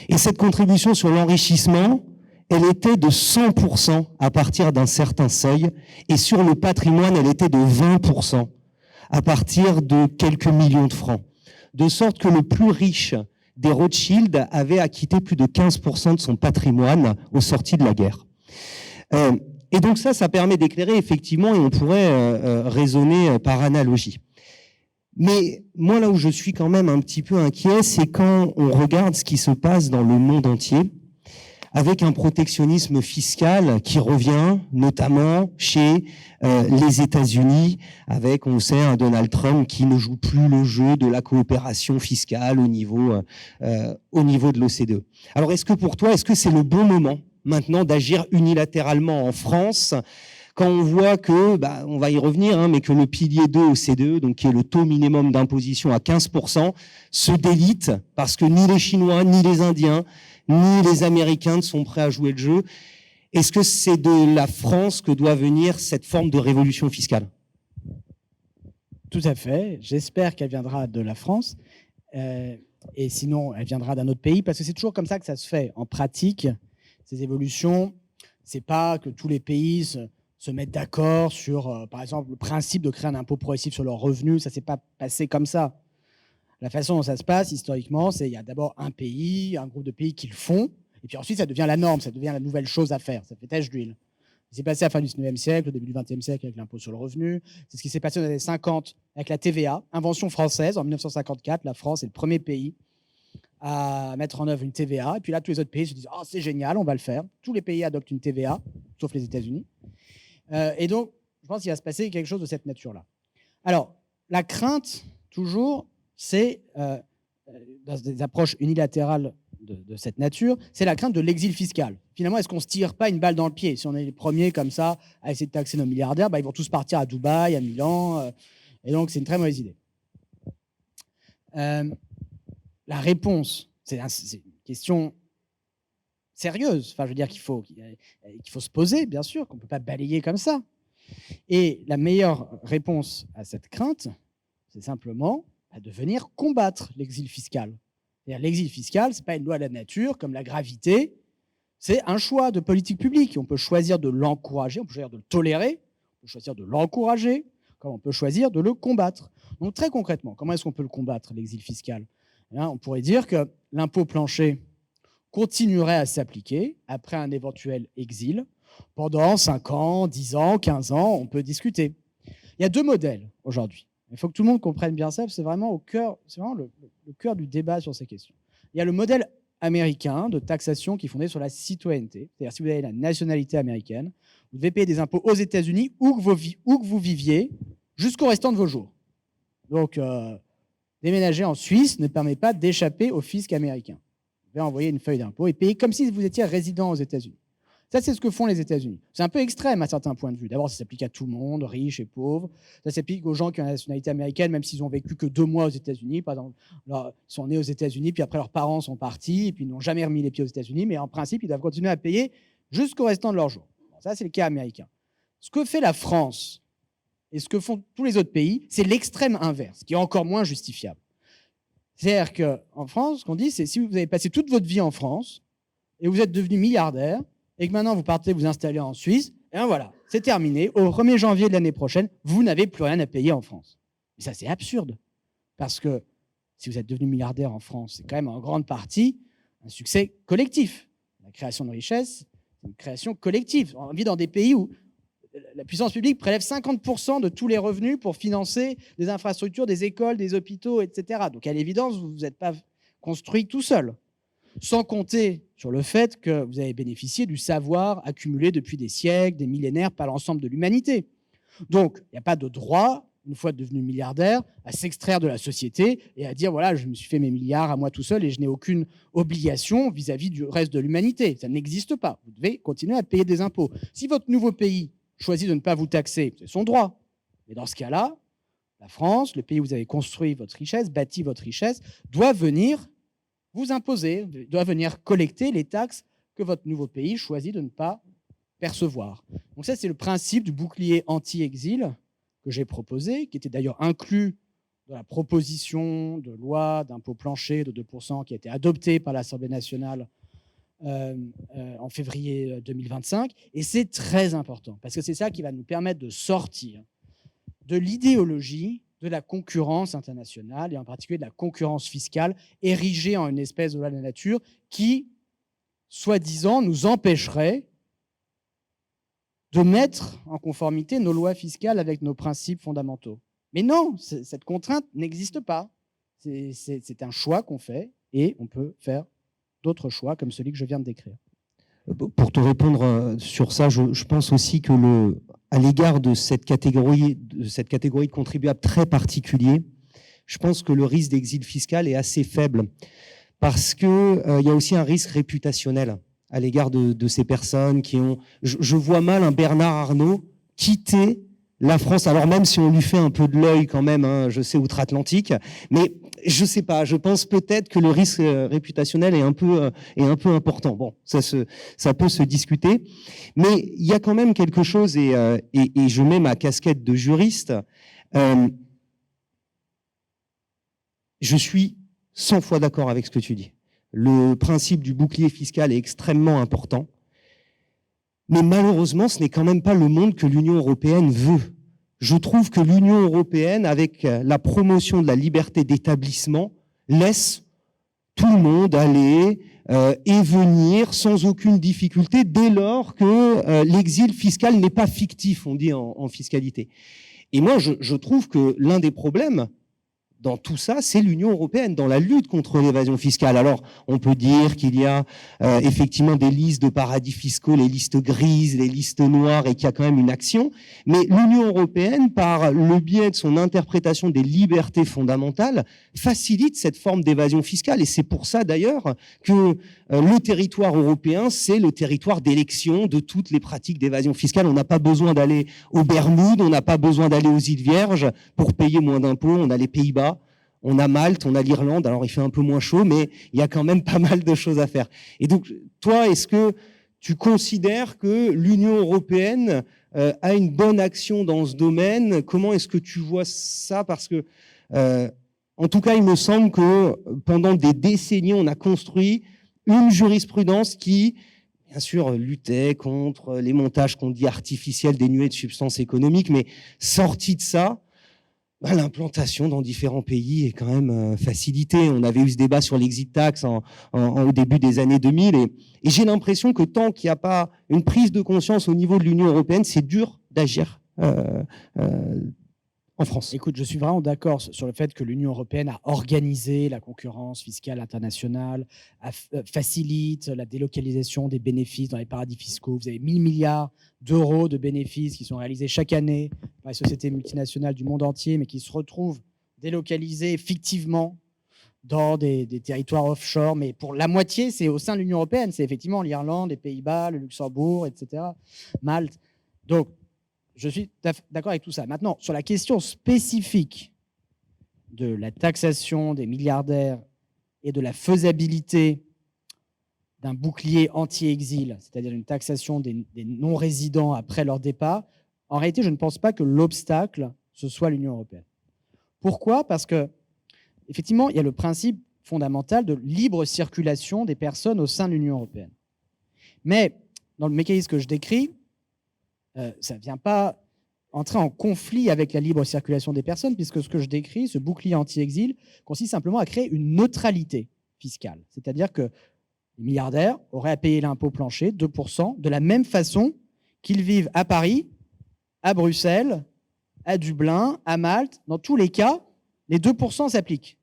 Speaker 2: Et cette contribution sur l'enrichissement, elle était de 100% à partir d'un certain seuil, et sur le patrimoine, elle était de 20% à partir de quelques millions de francs. De sorte que le plus riche des Rothschild avait acquitté plus de 15% de son patrimoine aux sorties de la guerre. Et donc ça permet d'éclairer effectivement, et on pourrait raisonner par analogie. Mais moi, là où je suis quand même un petit peu inquiet, c'est quand on regarde ce qui se passe dans le monde entier, avec un protectionnisme fiscal qui revient notamment chez les États-Unis, avec, on sait, un Donald Trump qui ne joue plus le jeu de la coopération fiscale au niveau de l'OCDE. Alors, est-ce que pour toi, est-ce que c'est le bon moment maintenant d'agir unilatéralement en France, quand on voit que, on va y revenir, mais que le pilier 2 OCDE, donc qui est le taux minimum d'imposition à 15%, se délite parce que ni les Chinois, ni les Indiens, ni les Américains ne sont prêts à jouer le jeu. Est-ce que c'est de la France que doit venir cette forme de révolution fiscale ?
Speaker 1: Tout à fait. J'espère qu'elle viendra de la France. Et sinon, elle viendra d'un autre pays, parce que c'est toujours comme ça que ça se fait. En pratique, ces évolutions, c'est pas que tous les pays se mettent d'accord sur, par exemple, le principe de créer un impôt progressif sur leurs revenus. Ça ne s'est pas passé comme ça. La façon dont ça se passe, historiquement, c'est qu'il y a d'abord un pays, un groupe de pays qui le font, et puis ensuite, ça devient la norme, ça devient la nouvelle chose à faire. Ça fait tache d'huile. C'est passé à la fin du 19e siècle, au début du 20e siècle, avec l'impôt sur le revenu. C'est ce qui s'est passé dans les années 50 avec la TVA, invention française. En 1954, la France est le premier pays à mettre en œuvre une TVA. Et puis là, tous les autres pays se disent « Oh, c'est génial, on va le faire ». Tous les pays adoptent une TVA, sauf les États-Unis. Et donc, je pense qu'il va se passer quelque chose de cette nature-là. Alors, la crainte, toujours, c'est, dans des approches unilatérales de cette nature, c'est la crainte de l'exil fiscal. Finalement, est-ce qu'on ne se tire pas une balle dans le pied ? Si on est les premiers comme ça à essayer de taxer nos milliardaires, ils vont tous partir à Dubaï, à Milan, et donc c'est une très mauvaise idée. la réponse, c'est une question sérieuse, enfin, je veux dire qu'il faut se poser, bien sûr, qu'on ne peut pas balayer comme ça. Et la meilleure réponse à cette crainte, c'est simplement de venir combattre l'exil fiscal. C'est-à-dire, l'exil fiscal, ce n'est pas une loi de la nature comme la gravité, c'est un choix de politique publique. On peut choisir de l'encourager, on peut choisir de le tolérer, on peut choisir de l'encourager, comme on peut choisir de le combattre. Donc très concrètement, comment est-ce qu'on peut le combattre, l'exil fiscal ? On pourrait dire que l'impôt plancher continuerait à s'appliquer après un éventuel exil pendant 5 ans, 10 ans, 15 ans, on peut discuter. Il y a 2 modèles aujourd'hui. Il faut que tout le monde comprenne bien ça, c'est vraiment au cœur, c'est vraiment le cœur du débat sur ces questions. Il y a le modèle américain de taxation qui est fondé sur la citoyenneté. C'est-à-dire, si vous avez la nationalité américaine, vous devez payer des impôts aux États-Unis où que vous viviez jusqu'au restant de vos jours. Donc, déménager en Suisse ne permet pas d'échapper au fisc américain. Vous devez envoyer une feuille d'impôt et payer comme si vous étiez résident aux États-Unis. Ça, c'est ce que font les États-Unis. C'est un peu extrême à certains points de vue. D'abord, ça s'applique à tout le monde, riches et pauvres. Ça s'applique aux gens qui ont la nationalité américaine, même s'ils ont vécu que 2 mois aux États-Unis. Par exemple, ils sont nés aux États-Unis, puis après leurs parents sont partis, et puis ils n'ont jamais remis les pieds aux États-Unis. Mais en principe, ils doivent continuer à payer jusqu'au restant de leur jour. Ça, c'est le cas américain. Ce que fait la France et ce que font tous les autres pays, c'est l'extrême inverse, qui est encore moins justifiable. C'est-à-dire qu'en France, ce qu'on dit, c'est si vous avez passé toute votre vie en France et vous êtes devenu milliardaire, et que maintenant vous partez vous installer en Suisse, et bien voilà, c'est terminé. Au 1er janvier de l'année prochaine, vous n'avez plus rien à payer en France. Mais ça, c'est absurde. Parce que si vous êtes devenu milliardaire en France, c'est quand même en grande partie un succès collectif. La création de richesse, c'est une création collective. On vit dans des pays où la puissance publique prélève 50% de tous les revenus pour financer des infrastructures, des écoles, des hôpitaux, etc. Donc à l'évidence, vous n'êtes pas construit tout seul. Sans compter sur le fait que vous avez bénéficié du savoir accumulé depuis des siècles, des millénaires par l'ensemble de l'humanité. Donc, il n'y a pas de droit, une fois devenu milliardaire, à s'extraire de la société et à dire, voilà, je me suis fait mes milliards à moi tout seul et je n'ai aucune obligation vis-à-vis du reste de l'humanité. Ça n'existe pas. Vous devez continuer à payer des impôts. Si votre nouveau pays choisit de ne pas vous taxer, c'est son droit. Mais dans ce cas-là, la France, le pays où vous avez construit votre richesse, bâti votre richesse, doit venir vous imposer, doit venir collecter les taxes que votre nouveau pays choisit de ne pas percevoir. Donc ça, c'est le principe du bouclier anti-exil que j'ai proposé, qui était d'ailleurs inclus dans la proposition de loi d'impôt plancher de 2% qui a été adoptée par l'Assemblée nationale en février 2025. Et c'est très important, parce que c'est ça qui va nous permettre de sortir de l'idéologie de la concurrence internationale, et en particulier de la concurrence fiscale, érigée en une espèce de loi de la nature qui, soi-disant, nous empêcherait de mettre en conformité nos lois fiscales avec nos principes fondamentaux. Mais non, cette contrainte n'existe pas. C'est un choix qu'on fait, et on peut faire d'autres choix, comme celui que je viens de décrire.
Speaker 2: Pour te répondre sur ça, je pense aussi que à l'égard de cette catégorie de contribuables très particuliers, je pense que le risque d'exil fiscal est assez faible parce qu'il y a aussi un risque réputationnel à l'égard de ces personnes qui ont... Je vois mal un Bernard Arnault quitter la France, alors même si on lui fait un peu de l'œil quand même, hein, je sais, outre-Atlantique, mais je sais pas, je pense peut-être que le risque réputationnel est un peu important. Bon, ça peut se discuter, mais il y a quand même quelque chose, et je mets ma casquette de juriste, je suis 100 fois d'accord avec ce que tu dis. Le principe du bouclier fiscal est extrêmement important. Mais malheureusement, ce n'est quand même pas le monde que l'Union européenne veut. Je trouve que l'Union européenne, avec la promotion de la liberté d'établissement, laisse tout le monde aller et venir sans aucune difficulté dès lors que l'exil fiscal n'est pas fictif, on dit en fiscalité. Et moi, je trouve que l'un des problèmes dans tout ça, c'est l'Union européenne, dans la lutte contre l'évasion fiscale. Alors, on peut dire qu'il y a effectivement des listes de paradis fiscaux, les listes grises, les listes noires, et qu'il y a quand même une action. Mais l'Union européenne, par le biais de son interprétation des libertés fondamentales, facilite cette forme d'évasion fiscale. Et c'est pour ça, d'ailleurs, que le territoire européen, c'est le territoire d'élection de toutes les pratiques d'évasion fiscale. On n'a pas besoin d'aller aux Bermudes, on n'a pas besoin d'aller aux îles Vierges pour payer moins d'impôts. On a les Pays-Bas, on a Malte, on a l'Irlande. Alors, il fait un peu moins chaud, mais il y a quand même pas mal de choses à faire. Et donc, toi, est-ce que tu considères que l'Union européenne a une bonne action dans ce domaine? Comment est-ce que tu vois ça? Parce que, en tout cas, il me semble que pendant des décennies, on a construit une jurisprudence qui, bien sûr, luttait contre les montages qu'on dit artificiels dénués de substances économiques, mais sorti de ça, l'implantation dans différents pays est quand même facilitée. On avait eu ce débat sur l'exit tax au début des années 2000 et j'ai l'impression que tant qu'il n'y a pas une prise de conscience au niveau de l'Union européenne, c'est dur d'agir en France.
Speaker 1: Écoute, je suis vraiment d'accord sur le fait que l'Union européenne a organisé la concurrence fiscale internationale, facilite la délocalisation des bénéfices dans les paradis fiscaux. Vous avez 1 000 milliards d'euros de bénéfices qui sont réalisés chaque année par les sociétés multinationales du monde entier, mais qui se retrouvent délocalisés fictivement dans des territoires offshore. Mais pour la moitié, c'est au sein de l'Union européenne. C'est effectivement l'Irlande, les Pays-Bas, le Luxembourg, etc., Malte. Donc, je suis d'accord avec tout ça. Maintenant, sur la question spécifique de la taxation des milliardaires et de la faisabilité d'un bouclier anti-exil, c'est-à-dire une taxation des non-résidents après leur départ, en réalité, je ne pense pas que l'obstacle, ce soit l'Union européenne. Pourquoi ? Parce que, effectivement, il y a le principe fondamental de libre circulation des personnes au sein de l'Union européenne. Mais, dans le mécanisme que je décris, ça ne vient pas entrer en conflit avec la libre circulation des personnes, puisque ce que je décris, ce bouclier anti-exil, consiste simplement à créer une neutralité fiscale. C'est-à-dire que les milliardaires auraient à payer l'impôt plancher, 2%, de la même façon qu'ils vivent à Paris, à Bruxelles, à Dublin, à Malte. Dans tous les cas, les 2% s'appliquent.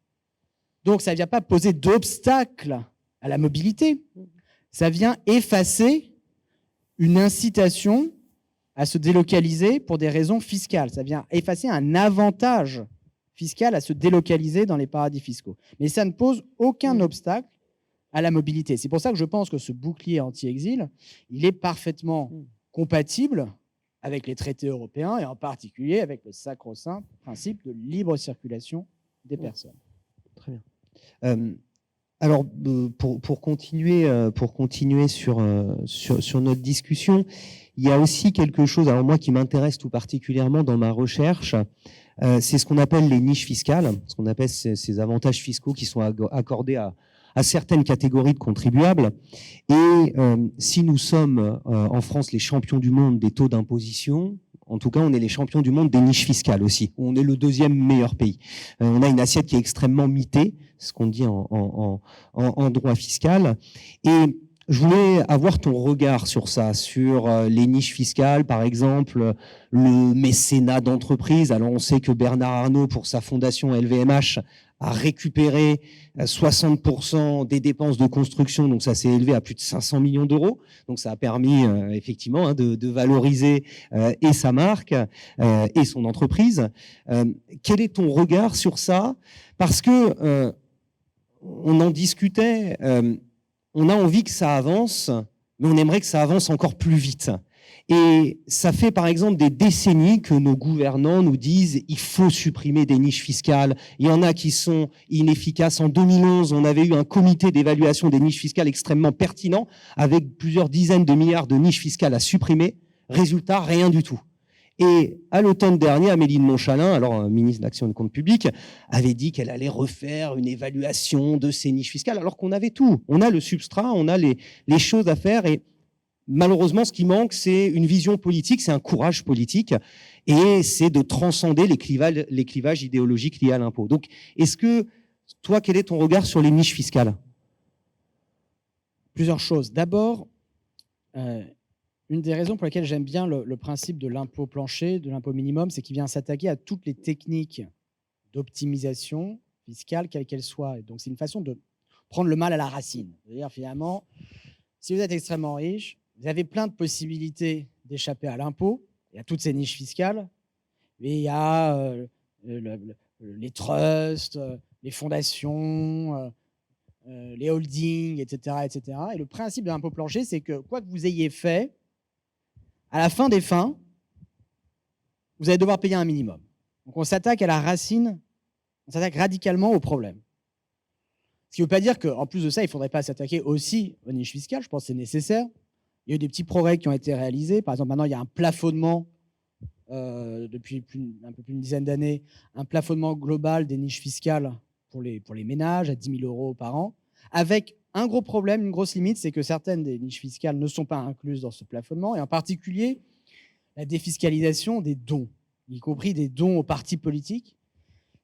Speaker 1: Donc, ça ne vient pas poser d'obstacle à la mobilité. Ça vient effacer une incitation à se délocaliser pour des raisons fiscales. Ça vient effacer un avantage fiscal à se délocaliser dans les paradis fiscaux. Mais ça ne pose aucun obstacle à la mobilité. C'est pour ça que je pense que ce bouclier anti-exil, il est parfaitement compatible avec les traités européens et en particulier avec le sacro-saint principe de libre circulation des personnes.
Speaker 2: Très bien. Alors, pour continuer sur notre discussion, il y a aussi quelque chose, alors moi, qui m'intéresse tout particulièrement dans ma recherche, c'est ce qu'on appelle les niches fiscales, ce qu'on appelle ces avantages fiscaux qui sont accordés à certaines catégories de contribuables. Et si nous sommes en France les champions du monde des taux d'imposition, en tout cas, on est les champions du monde des niches fiscales aussi. On est le 2e meilleur pays. On a une assiette qui est extrêmement mitée, ce qu'on dit en droit fiscal. Et je voulais avoir ton regard sur ça, sur les niches fiscales, par exemple, le mécénat d'entreprise. Alors, on sait que Bernard Arnault, pour sa fondation LVMH, a récupéré 60% des dépenses de construction, donc ça s'est élevé à plus de 500 millions d'euros. Donc ça a permis effectivement de valoriser et sa marque et son entreprise. Quel est ton regard sur ça ? Parce que on en discutait, on a envie que ça avance, mais on aimerait que ça avance encore plus vite. Et ça fait par exemple des décennies que nos gouvernants nous disent il faut supprimer des niches fiscales. Il y en a qui sont inefficaces. En 2011, on avait eu un comité d'évaluation des niches fiscales extrêmement pertinent avec plusieurs dizaines de milliards de niches fiscales à supprimer. Résultat, rien du tout. Et à l'automne dernier, Amélie de Montchalin, alors ministre de l'Action et des Comptes Publics, avait dit qu'elle allait refaire une évaluation de ces niches fiscales, alors qu'on avait tout. On a le substrat, on a les choses à faire et malheureusement, ce qui manque, c'est une vision politique, c'est un courage politique, et c'est de transcender les clivages idéologiques liés à l'impôt. Donc, est-ce que, toi, quel est ton regard sur les niches fiscales ?
Speaker 1: Plusieurs choses. D'abord, une des raisons pour lesquelles j'aime bien le principe de l'impôt plancher, de l'impôt minimum, c'est qu'il vient s'attaquer à toutes les techniques d'optimisation fiscale, quelles qu'elles soient. Et donc, c'est une façon de prendre le mal à la racine. C'est-à-dire, finalement, si vous êtes extrêmement riche, vous avez plein de possibilités d'échapper à l'impôt et à toutes ces niches fiscales. Mais il y a les trusts, les fondations, les holdings, etc., etc. Et le principe de l'impôt plancher, c'est que quoi que vous ayez fait, à la fin des fins, vous allez devoir payer un minimum. Donc on s'attaque à la racine On s'attaque radicalement au problème. Ce qui ne veut pas dire qu'en plus de ça, il ne faudrait pas s'attaquer aussi aux niches fiscales. Je pense que c'est nécessaire. Il y a eu des petits progrès qui ont été réalisés. Par exemple, maintenant, il y a un plafonnement, depuis un peu plus d'une dizaine d'années, un plafonnement global des niches fiscales pour les ménages à 10 000 € par an, avec un gros problème, une grosse limite, c'est que certaines des niches fiscales ne sont pas incluses dans ce plafonnement, et en particulier la défiscalisation des dons, y compris des dons aux partis politiques,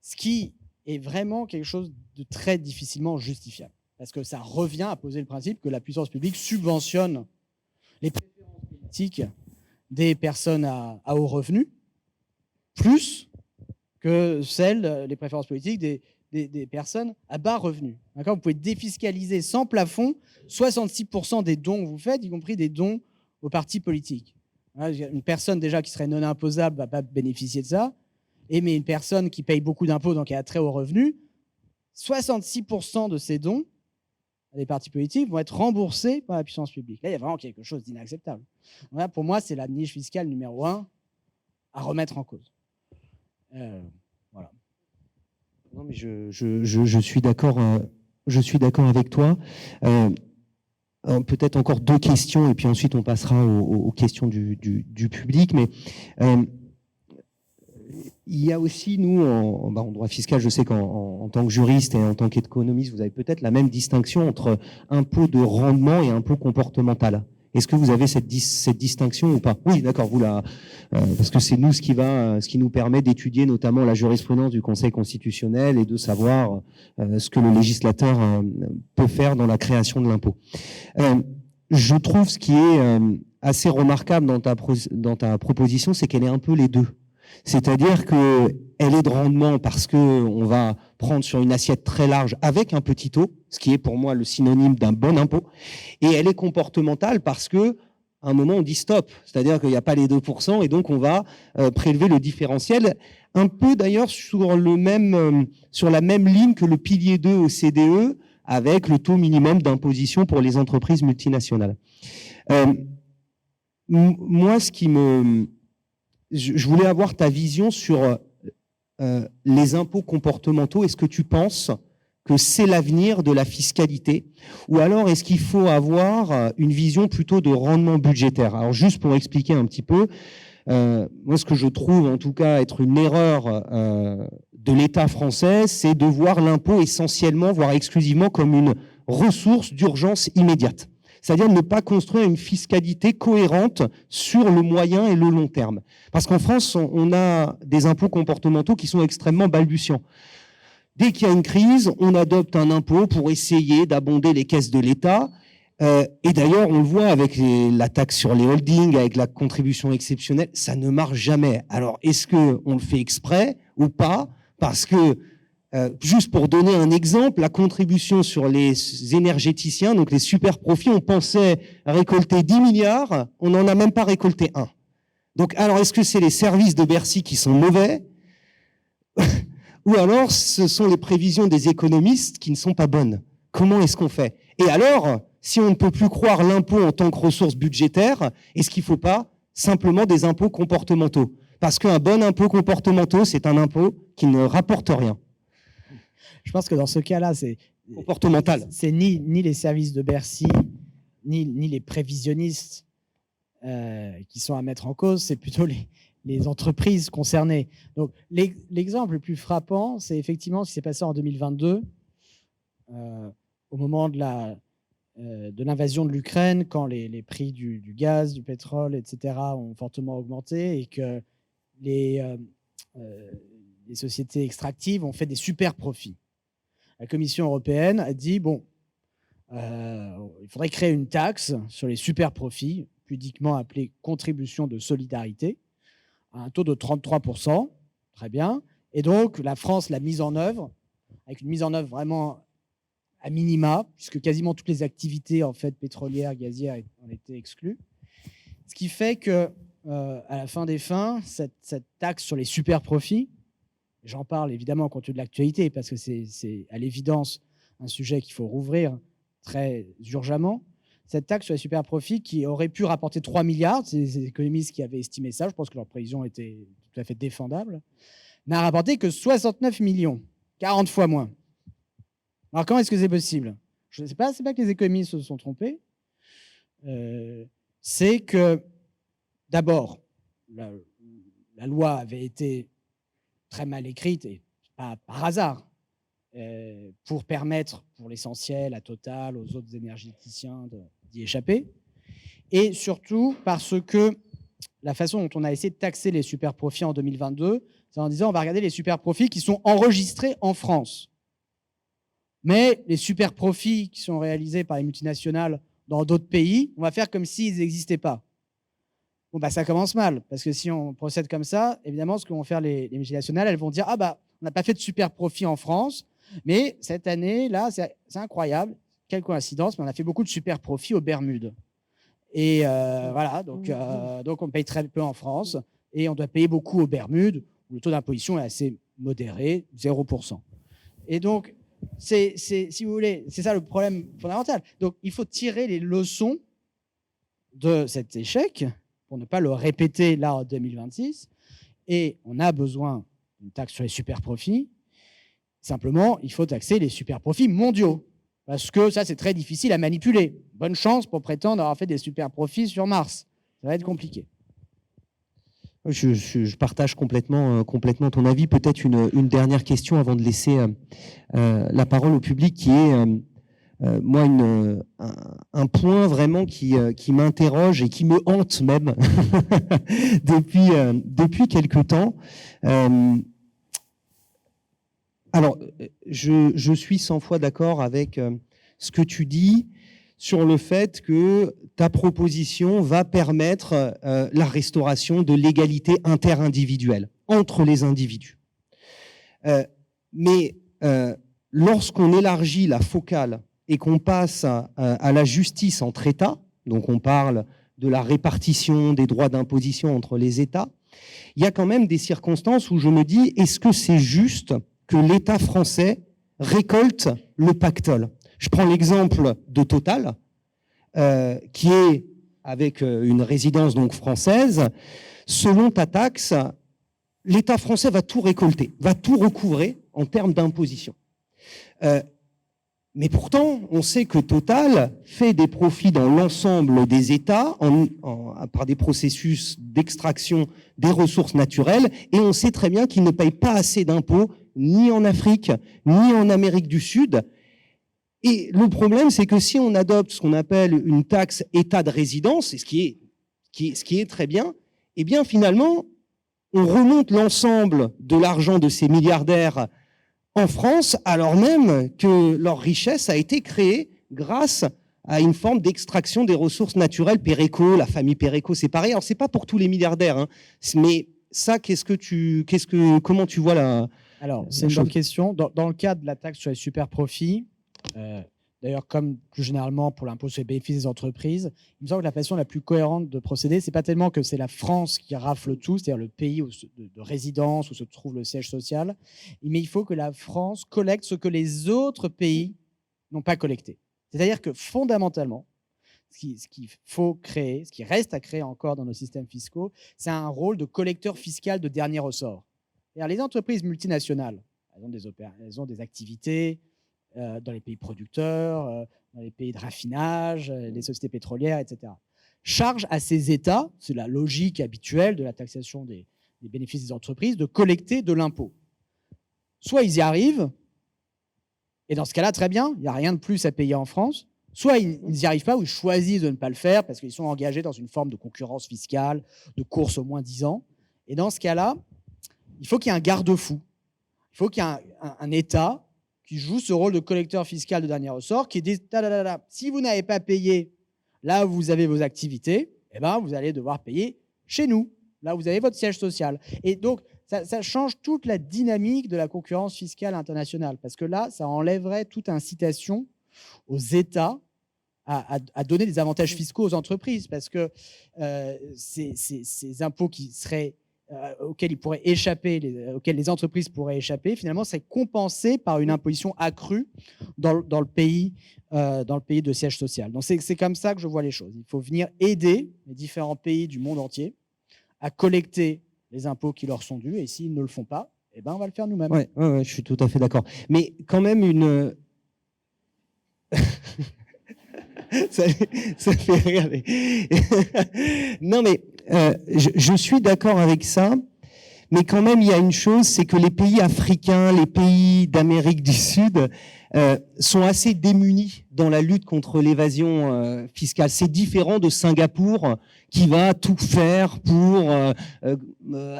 Speaker 1: ce qui est vraiment quelque chose de très difficilement justifiable, parce que ça revient à poser le principe que la puissance publique subventionne les préférences politiques des personnes à haut revenu, plus que les préférences politiques des personnes à bas revenus. Vous pouvez défiscaliser sans plafond 66% des dons que vous faites, y compris des dons aux partis politiques. Une personne déjà qui serait non imposable ne va pas bénéficier de ça, mais une personne qui paye beaucoup d'impôts, donc qui a très haut revenu, 66% de ses dons à des partis politiques vont être remboursés par la puissance publique. Là, il y a vraiment quelque chose d'inacceptable. Voilà, pour moi, c'est la niche fiscale numéro 1 à remettre en cause. Voilà.
Speaker 2: Non, mais je suis d'accord. Je suis d'accord avec toi. Peut-être encore 2 questions et puis ensuite on passera aux questions du public. Mais il y a aussi, nous, en droit fiscal, je sais qu'en tant que juriste et en tant qu'économiste, vous avez peut-être la même distinction entre impôt de rendement et impôt comportemental. Est-ce que vous avez cette distinction ou pas? Oui, d'accord, parce que c'est nous ce qui nous permet d'étudier notamment la jurisprudence du Conseil constitutionnel et de savoir ce que le législateur peut faire dans la création de l'impôt. Je trouve ce qui est assez remarquable dans ta proposition, c'est qu'elle est un peu les deux. C'est-à-dire qu'elle est de rendement parce qu'on va prendre sur une assiette très large avec un petit taux, ce qui est pour moi le synonyme d'un bon impôt, et elle est comportementale parce que à un moment on dit stop, c'est-à-dire qu'il n'y a pas les 2% et donc on va prélever le différentiel, un peu d'ailleurs sur la même ligne que le pilier 2 au CDE avec le taux minimum d'imposition pour les entreprises multinationales. Moi, je voulais avoir ta vision sur les impôts comportementaux. Est-ce que tu penses que c'est l'avenir de la fiscalité? Ou alors est-ce qu'il faut avoir une vision plutôt de rendement budgétaire? Alors juste pour expliquer un petit peu, moi ce que je trouve en tout cas être une erreur de l'État français, c'est de voir l'impôt essentiellement, voire exclusivement comme une ressource d'urgence immédiate. C'est-à-dire ne pas construire une fiscalité cohérente sur le moyen et le long terme. Parce qu'en France, on a des impôts comportementaux qui sont extrêmement balbutiants. Dès qu'il y a une crise, on adopte un impôt pour essayer d'abonder les caisses de l'État. Et d'ailleurs, on le voit avec la taxe sur les holdings, avec la contribution exceptionnelle, ça ne marche jamais. Alors, est-ce qu'on le fait exprès ou pas? Parce que juste pour donner un exemple, la contribution sur les énergéticiens, donc les super profits, on pensait récolter 10 milliards, on n'en a même pas récolté 1. Donc, alors, est-ce que c'est les services de Bercy qui sont mauvais ou alors ce sont les prévisions des économistes qui ne sont pas bonnes? Comment est-ce qu'on fait? Et alors, si on ne peut plus croire l'impôt en tant que ressource budgétaire, est-ce qu'il ne faut pas simplement des impôts comportementaux? Parce qu'un bon impôt comportementaux, c'est un impôt qui ne rapporte rien.
Speaker 1: Je pense que dans ce cas-là, c'est
Speaker 2: comportemental.
Speaker 1: C'est ni les services de Bercy, ni les prévisionnistes qui sont à mettre en cause, c'est plutôt les entreprises concernées. Donc, l'exemple le plus frappant, c'est effectivement ce qui s'est passé en 2022, au moment de l'invasion de l'Ukraine, quand les prix du gaz, du pétrole, etc., ont fortement augmenté et que les sociétés extractives ont fait des super profits. La Commission européenne a dit, bon, il faudrait créer une taxe sur les super profits, pudiquement appelée contribution de solidarité, à un taux de 33%, très bien. Et donc, la France l'a mise en œuvre, avec une mise en œuvre vraiment à minima, puisque quasiment toutes les activités en fait, pétrolières, gazières ont été exclues. Ce qui fait que, à la fin des fins, cette taxe sur les super profits, j'en parle évidemment compte tenu de l'actualité, parce que c'est à l'évidence un sujet qu'il faut rouvrir très urgemment. Cette taxe sur les super profits qui aurait pu rapporter 3 milliards, c'est les économistes qui avaient estimé ça, je pense que leur prévision était tout à fait défendable, n'a rapporté que 69 millions. 40 fois moins. Alors, comment est-ce que c'est possible? Je ne sais pas, c'est pas que les économistes se sont trompés. C'est que, d'abord, la loi avait été très mal écrite, et pas par hasard, pour permettre, pour l'essentiel, à Total, aux autres énergéticiens d'y échapper. Et surtout parce que la façon dont on a essayé de taxer les super profits en 2022, c'est en disant on va regarder les super profits qui sont enregistrés en France. Mais les super profits qui sont réalisés par les multinationales dans d'autres pays, on va faire comme s'ils n'existaient pas. Bon, bah, ça commence mal, parce que si on procède comme ça, évidemment, ce que vont faire les multinationales, elles vont dire ah bah, on n'a pas fait de super profit en France, mais cette année-là, c'est incroyable, quelle coïncidence, mais on a fait beaucoup de super profits aux Bermudes. Et voilà, donc on paye très peu en France et on doit payer beaucoup aux Bermudes où le taux d'imposition est assez modéré, 0%. Et donc, si vous voulez, c'est ça le problème fondamental. Donc, il faut tirer les leçons de cet échec pour ne pas le répéter là en 2026. Et on a besoin d'une taxe sur les super profits. Simplement, il faut taxer les super profits mondiaux. Parce que ça, c'est très difficile à manipuler. Bonne chance pour prétendre avoir fait des super profits sur Mars. Ça va être compliqué.
Speaker 2: Je partage complètement ton avis. Peut-être une dernière question avant de laisser la parole au public, qui est, moi, un point vraiment qui m'interroge et qui me hante même depuis quelque temps. Alors, je suis 100 fois d'accord avec ce que tu dis sur le fait que ta proposition va permettre la restauration de l'égalité interindividuelle entre les individus. Mais lorsqu'on élargit la focale et qu'on passe à la justice entre États, donc on parle de la répartition des droits d'imposition entre les États, il y a quand même des circonstances où je me dis, est-ce que c'est juste que l'État français récolte le pactole? Je prends l'exemple de Total, qui est avec une résidence donc française. Selon ta taxe, l'État français va tout récolter, va tout recouvrer en termes d'imposition. Mais pourtant, on sait que Total fait des profits dans l'ensemble des États par des processus d'extraction des ressources naturelles, et on sait très bien qu'il ne paye pas assez d'impôts ni en Afrique, ni en Amérique du Sud. Et le problème, c'est que si on adopte ce qu'on appelle une taxe État de résidence, et ce qui est très bien, eh bien finalement, on remonte l'ensemble de l'argent de ces milliardaires en France, alors même que leur richesse a été créée grâce à une forme d'extraction des ressources naturelles. Péréco, la famille Péréco, c'est pareil. Alors, c'est pas pour tous les milliardaires, hein, mais ça, comment tu vois la...
Speaker 1: Alors, c'est une bonne question. Dans le cadre de la taxe sur les super profits, d'ailleurs, comme plus généralement pour l'impôt sur les bénéfices des entreprises, il me semble que la façon la plus cohérente de procéder, c'est pas tellement que c'est la France qui rafle tout, c'est-à-dire le pays de résidence où se trouve le siège social, mais il faut que la France collecte ce que les autres pays n'ont pas collecté. C'est-à-dire que fondamentalement, ce qu'il faut créer, ce qui reste à créer encore dans nos systèmes fiscaux, c'est un rôle de collecteur fiscal de dernier ressort. C'est-à-dire les entreprises multinationales, elles ont des activités dans les pays producteurs, dans les pays de raffinage, les sociétés pétrolières, etc. Charge à ces États, c'est la logique habituelle de la taxation des bénéfices des entreprises, de collecter de l'impôt. Soit ils y arrivent, et dans ce cas-là, très bien, il n'y a rien de plus à payer en France, soit ils n'y arrivent pas ou ils choisissent de ne pas le faire parce qu'ils sont engagés dans une forme de concurrence fiscale, de course au moins 10 ans. Et dans ce cas-là, il faut qu'il y ait un garde-fou. Il faut qu'il y ait un État qui joue ce rôle de collecteur fiscal de dernier ressort, qui dit si vous n'avez pas payé là où vous avez vos activités, eh ben, vous allez devoir payer chez nous, là où vous avez votre siège social. Et donc, ça change toute la dynamique de la concurrence fiscale internationale, parce que là, ça enlèverait toute incitation aux États à donner des avantages fiscaux aux entreprises, parce que ces impôts qui seraient auxquels les entreprises pourraient échapper, finalement, c'est compensé par une imposition accrue dans le pays de siège social. Donc, c'est comme ça que je vois les choses. Il faut venir aider les différents pays du monde entier à collecter les impôts qui leur sont dus, et s'ils ne le font pas, eh ben, on va le faire nous-mêmes.
Speaker 2: Ouais, je suis tout à fait d'accord. Mais quand même ça, ça fait rire. Non, mais je suis d'accord avec ça. Mais quand même, il y a une chose, c'est que les pays africains, les pays d'Amérique du Sud sont assez démunis dans la lutte contre l'évasion fiscale. C'est différent de Singapour qui va tout faire pour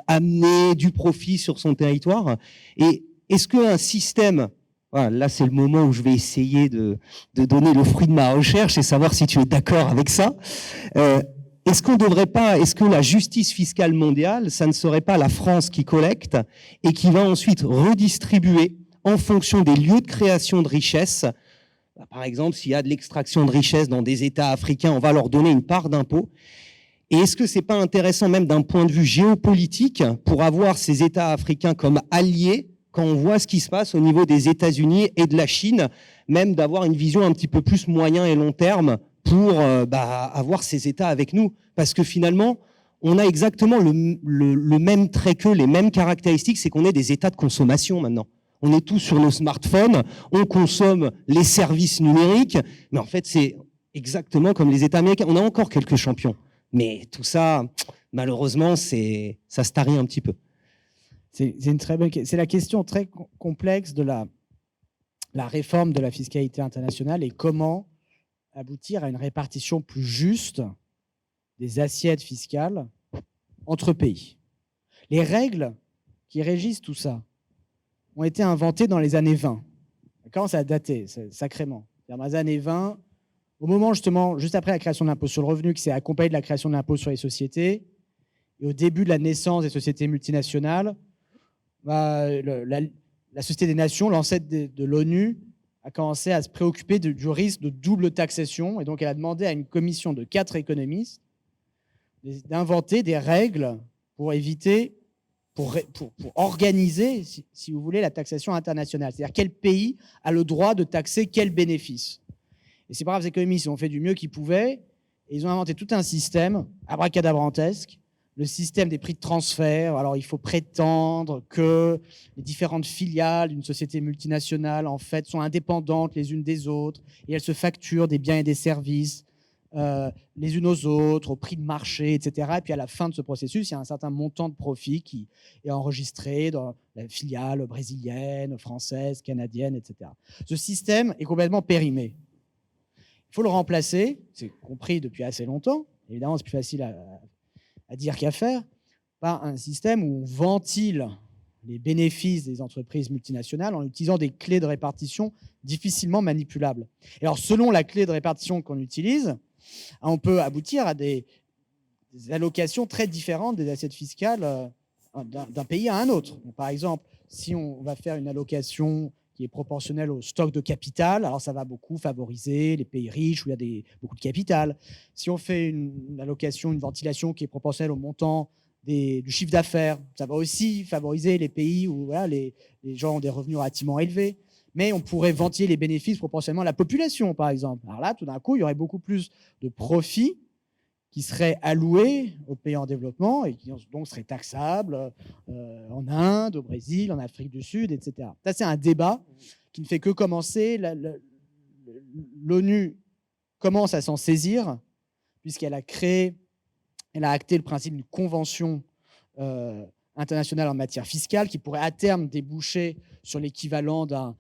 Speaker 2: amener du profit sur son territoire. Et est-ce qu'un système, voilà, là c'est le moment où je vais essayer de donner le fruit de ma recherche et savoir si tu es d'accord avec ça, est-ce qu'on devrait pas, est-ce que la justice fiscale mondiale, ça ne serait pas la France qui collecte et qui va ensuite redistribuer en fonction des lieux de création de richesse? Par exemple, s'il y a de l'extraction de richesse dans des États africains, on va leur donner une part d'impôt. Et est-ce que c'est pas intéressant même d'un point de vue géopolitique pour avoir ces États africains comme alliés quand on voit ce qui se passe au niveau des États-Unis et de la Chine, même d'avoir une vision un petit peu plus moyen et long terme pour avoir ces États avec nous. Parce que finalement, on a exactement le même trait qu'eux, les mêmes caractéristiques, c'est qu'on est des États de consommation maintenant. On est tous sur nos smartphones, on consomme les services numériques, mais en fait, c'est exactement comme les États américains. On a encore quelques champions, mais tout ça, malheureusement, ça se tarit un petit peu.
Speaker 1: C'est une très bonne. C'est la question très complexe de la réforme de la fiscalité internationale et comment aboutir à une répartition plus juste des assiettes fiscales entre pays. Les règles qui régissent tout ça ont été inventées dans les années 20. Ça commence à dater sacrément. Dans les années 20, au moment justement, juste après la création de l'impôt sur le revenu, qui s'est accompagné de la création de l'impôt sur les sociétés, et au début de la naissance des sociétés multinationales, la Société des Nations, l'ancêtre de l'ONU, a commencé à se préoccuper du risque de double taxation. Et donc, elle a demandé à une commission de 4 économistes d'inventer des règles pour éviter, pour organiser, si vous voulez, la taxation internationale. C'est-à-dire quel pays a le droit de taxer quel bénéfice. Et ces braves économistes ont fait du mieux qu'ils pouvaient. Et ils ont inventé tout un système abracadabrantesque, le système des prix de transfert. Alors, il faut prétendre que les différentes filiales d'une société multinationale, en fait, sont indépendantes les unes des autres et elles se facturent des biens et des services les unes aux autres, au prix de marché, etc. Et puis, à la fin de ce processus, il y a un certain montant de profit qui est enregistré dans la filiale brésilienne, française, canadienne, etc. Ce système est complètement périmé. Il faut le remplacer, c'est compris depuis assez longtemps. Évidemment, c'est plus facile à dire qu'à faire, par un système où on ventile les bénéfices des entreprises multinationales en utilisant des clés de répartition difficilement manipulables. Et alors, selon la clé de répartition qu'on utilise, on peut aboutir à des allocations très différentes des assiettes fiscales d'un pays à un autre. Donc, par exemple, si on va faire une allocation qui est proportionnelle au stock de capital, alors ça va beaucoup favoriser les pays riches où il y a beaucoup de capital. Si on fait une allocation, une ventilation qui est proportionnelle au montant du chiffre d'affaires, ça va aussi favoriser les pays où voilà, les gens ont des revenus relativement élevés. Mais on pourrait ventiler les bénéfices proportionnellement à la population, par exemple. Alors là, tout d'un coup, il y aurait beaucoup plus de profits qui seraient alloués aux pays en développement et qui donc seraient taxables en Inde, au Brésil, en Afrique du Sud, etc. Ça, c'est un débat qui ne fait que commencer. L'ONU commence à s'en saisir puisqu'elle a acté le principe d'une convention internationale en matière fiscale qui pourrait à terme déboucher sur l'équivalent d'un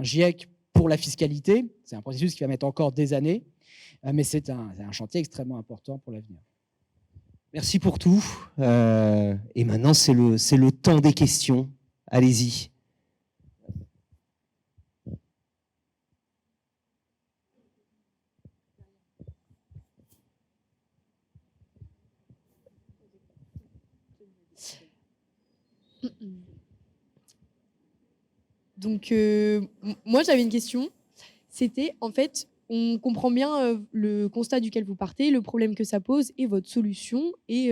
Speaker 1: GIEC pour la fiscalité. C'est un processus qui va mettre encore des années. Mais c'est un chantier extrêmement important pour l'avenir.
Speaker 2: Merci pour tout. Et maintenant, c'est le temps des questions. Allez-y.
Speaker 3: Donc, moi, j'avais une question. C'était, en fait, on comprend bien le constat duquel vous partez, le problème que ça pose et votre solution. Et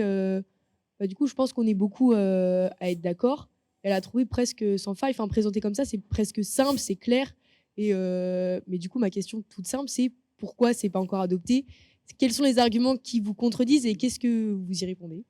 Speaker 3: du coup, je pense qu'on est beaucoup à être d'accord. Elle a trouvé presque sans faille. Enfin, présenté comme ça, c'est presque simple, c'est clair. Et, mais du coup, ma question toute simple, c'est pourquoi c'est pas encore adopté? Quels sont les arguments qui vous contredisent et qu'est-ce que vous y répondez?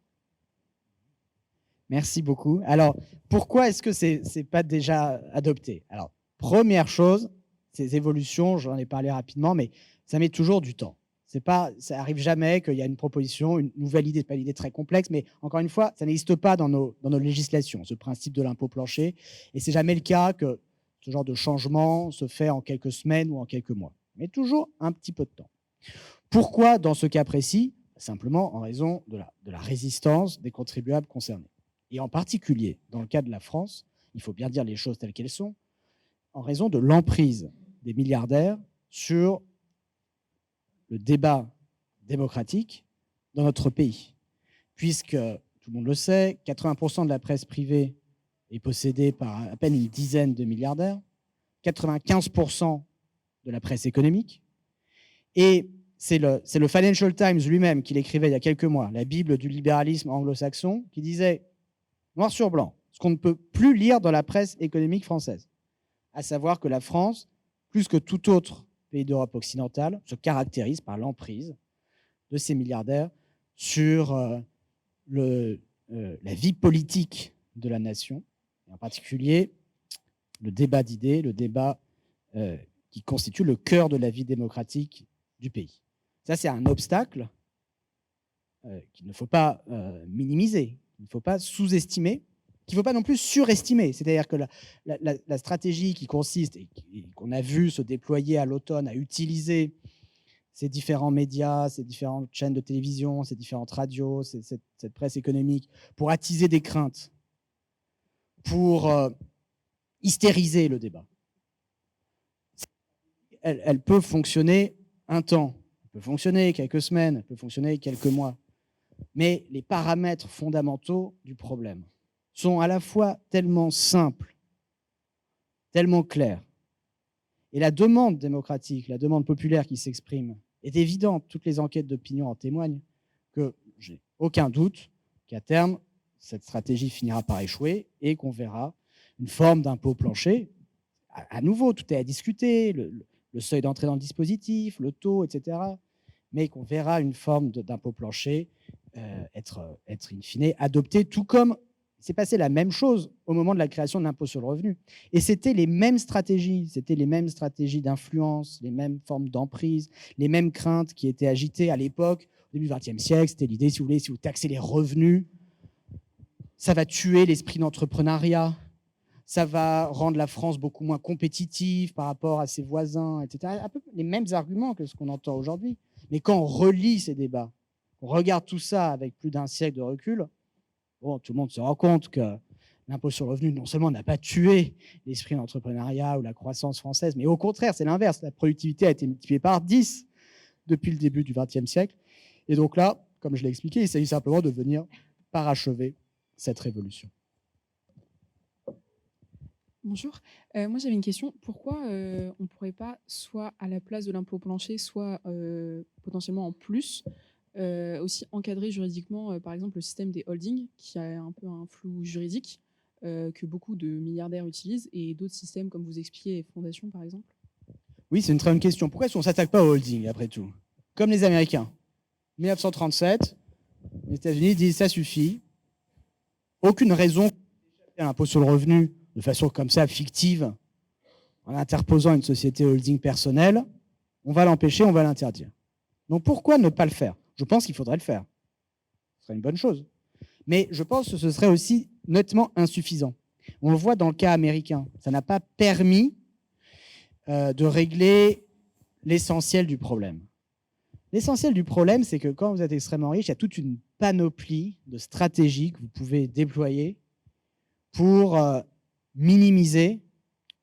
Speaker 1: Merci beaucoup. Alors, pourquoi est-ce que c'est pas déjà adopté? Alors, première chose, ces évolutions, j'en ai parlé rapidement, mais ça met toujours du temps. C'est pas, ça arrive jamais qu'il y a une proposition, une nouvelle idée, c'est pas une idée très complexe, mais encore une fois, ça n'existe pas dans nos législations, ce principe de l'impôt plancher, et c'est jamais le cas que ce genre de changement se fait en quelques semaines ou en quelques mois, mais toujours un petit peu de temps. Pourquoi dans ce cas précis? Simplement en raison de la résistance des contribuables concernés. Et en particulier, dans le cas de la France, il faut bien dire les choses telles qu'elles sont, en raison de l'emprise des milliardaires sur le débat démocratique dans notre pays. Puisque, tout le monde le sait, 80% de la presse privée est possédée par à peine une dizaine de milliardaires, 95% de la presse économique, et c'est le Financial Times lui-même qui l'écrivait il y a quelques mois, la Bible du libéralisme anglo-saxon, qui disait, noir sur blanc, ce qu'on ne peut plus lire dans la presse économique française, à savoir que la France, plus que tout autre pays d'Europe occidentale, se caractérise par l'emprise de ces milliardaires sur la vie politique de la nation, et en particulier le débat d'idées, le débat qui constitue le cœur de la vie démocratique du pays. Ça, c'est un obstacle qu'il ne faut pas minimiser, qu'il ne faut pas sous-estimer, qu'il ne faut pas non plus surestimer. C'est-à-dire que la stratégie qui consiste, et qu'on a vu se déployer à l'automne, à utiliser ces différents médias, ces différentes chaînes de télévision, ces différentes radios, cette presse économique, pour attiser des craintes, pour hystériser le débat. Elle peut fonctionner un temps, elle peut fonctionner quelques semaines, elle peut fonctionner quelques mois. Mais les paramètres fondamentaux du problème sont à la fois tellement simples, tellement clairs, et la demande démocratique, la demande populaire qui s'exprime est évidente, toutes les enquêtes d'opinion en témoignent, que j'ai aucun doute qu'à terme, cette stratégie finira par échouer et qu'on verra une forme d'impôt plancher. À nouveau, tout est à discuter, le seuil d'entrée dans le dispositif, le taux, etc. Mais qu'on verra une forme d'impôt plancher être in fine adoptée, tout comme s'est passé la même chose au moment de la création de l'impôt sur le revenu. Et c'était les mêmes stratégies d'influence, les mêmes formes d'emprise, les mêmes craintes qui étaient agitées à l'époque, au début du XXe siècle. C'était l'idée, si vous taxez les revenus, ça va tuer l'esprit d'entrepreneuriat, ça va rendre la France beaucoup moins compétitive par rapport à ses voisins, etc. Un peu les mêmes arguments que ce qu'on entend aujourd'hui. Mais quand on relit ces débats, on regarde tout ça avec plus d'un siècle de recul, bon, tout le monde se rend compte que l'impôt sur le revenu, non seulement n'a pas tué l'esprit d'entrepreneuriat ou la croissance française, mais au contraire, c'est l'inverse. La productivité a été multipliée par 10 depuis le début du XXe siècle. Et donc là, comme je l'ai expliqué, il s'agit simplement de venir parachever cette révolution.
Speaker 4: Bonjour. Moi, j'avais une question. Pourquoi on ne pourrait pas, soit à la place de l'impôt plancher, soit potentiellement en plus, aussi encadrer juridiquement, par exemple, le système des holdings, qui a un peu un flou juridique, que beaucoup de milliardaires utilisent, et d'autres systèmes, comme vous expliquez, les fondations, par exemple?
Speaker 1: Oui, c'est une très bonne question. Pourquoi est-ce qu'on ne s'attaque pas au holding, après tout? Comme les Américains. 1937, les États-Unis disent ça suffit. Aucune raison à l'impôt sur le revenu de façon comme ça, fictive, en interposant une société holding personnelle, on va l'empêcher, on va l'interdire. Donc pourquoi ne pas le faire? Je pense qu'il faudrait le faire. Ce serait une bonne chose. Mais je pense que ce serait aussi nettement insuffisant. On le voit dans le cas américain. Ça n'a pas permis de régler l'essentiel du problème. L'essentiel du problème, c'est que quand vous êtes extrêmement riche, il y a toute une panoplie de stratégies que vous pouvez déployer pour minimiser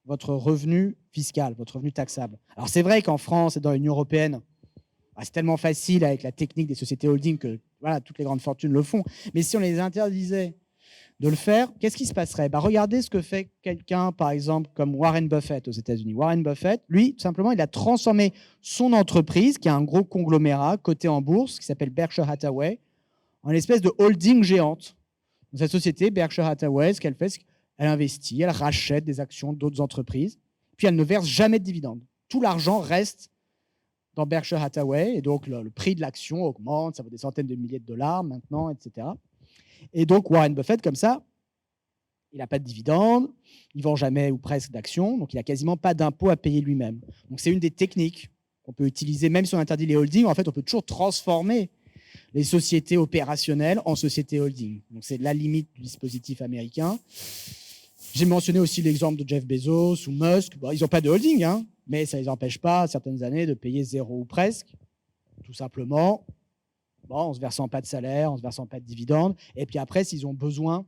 Speaker 1: votre revenu fiscal, votre revenu taxable. Alors c'est vrai qu'en France et dans l'Union européenne, c'est tellement facile avec la technique des sociétés holding que voilà, toutes les grandes fortunes le font. Mais si on les interdisait de le faire, qu'est-ce qui se passerait? Regardez ce que fait quelqu'un, par exemple, comme Warren Buffett aux États-Unis. Warren Buffett, lui, tout simplement, il a transformé son entreprise, qui a un gros conglomérat coté en bourse, qui s'appelle Berkshire Hathaway, en une espèce de holding géante. Dans cette société, Berkshire Hathaway, ce qu'elle fait, c'est qu'elle investit, elle rachète des actions d'autres entreprises, puis elle ne verse jamais de dividendes. Tout l'argent reste dans Berkshire Hathaway, et donc le prix de l'action augmente, ça vaut des centaines de milliers de dollars maintenant, etc. Et donc, Warren Buffett, comme ça, il n'a pas de dividendes, il ne vend jamais ou presque d'actions, donc il n'a quasiment pas d'impôt à payer lui-même. Donc, c'est une des techniques qu'on peut utiliser, même si on interdit les holdings. En fait, on peut toujours transformer les sociétés opérationnelles en sociétés holding. Donc, c'est la limite du dispositif américain. J'ai mentionné aussi l'exemple de Jeff Bezos ou Musk. Bon, ils n'ont pas de holding, hein, mais ça ne les empêche pas, certaines années, de payer zéro ou presque, tout simplement, en ne se versant pas de salaire, en ne se versant pas de dividendes. Et puis après, s'ils ont besoin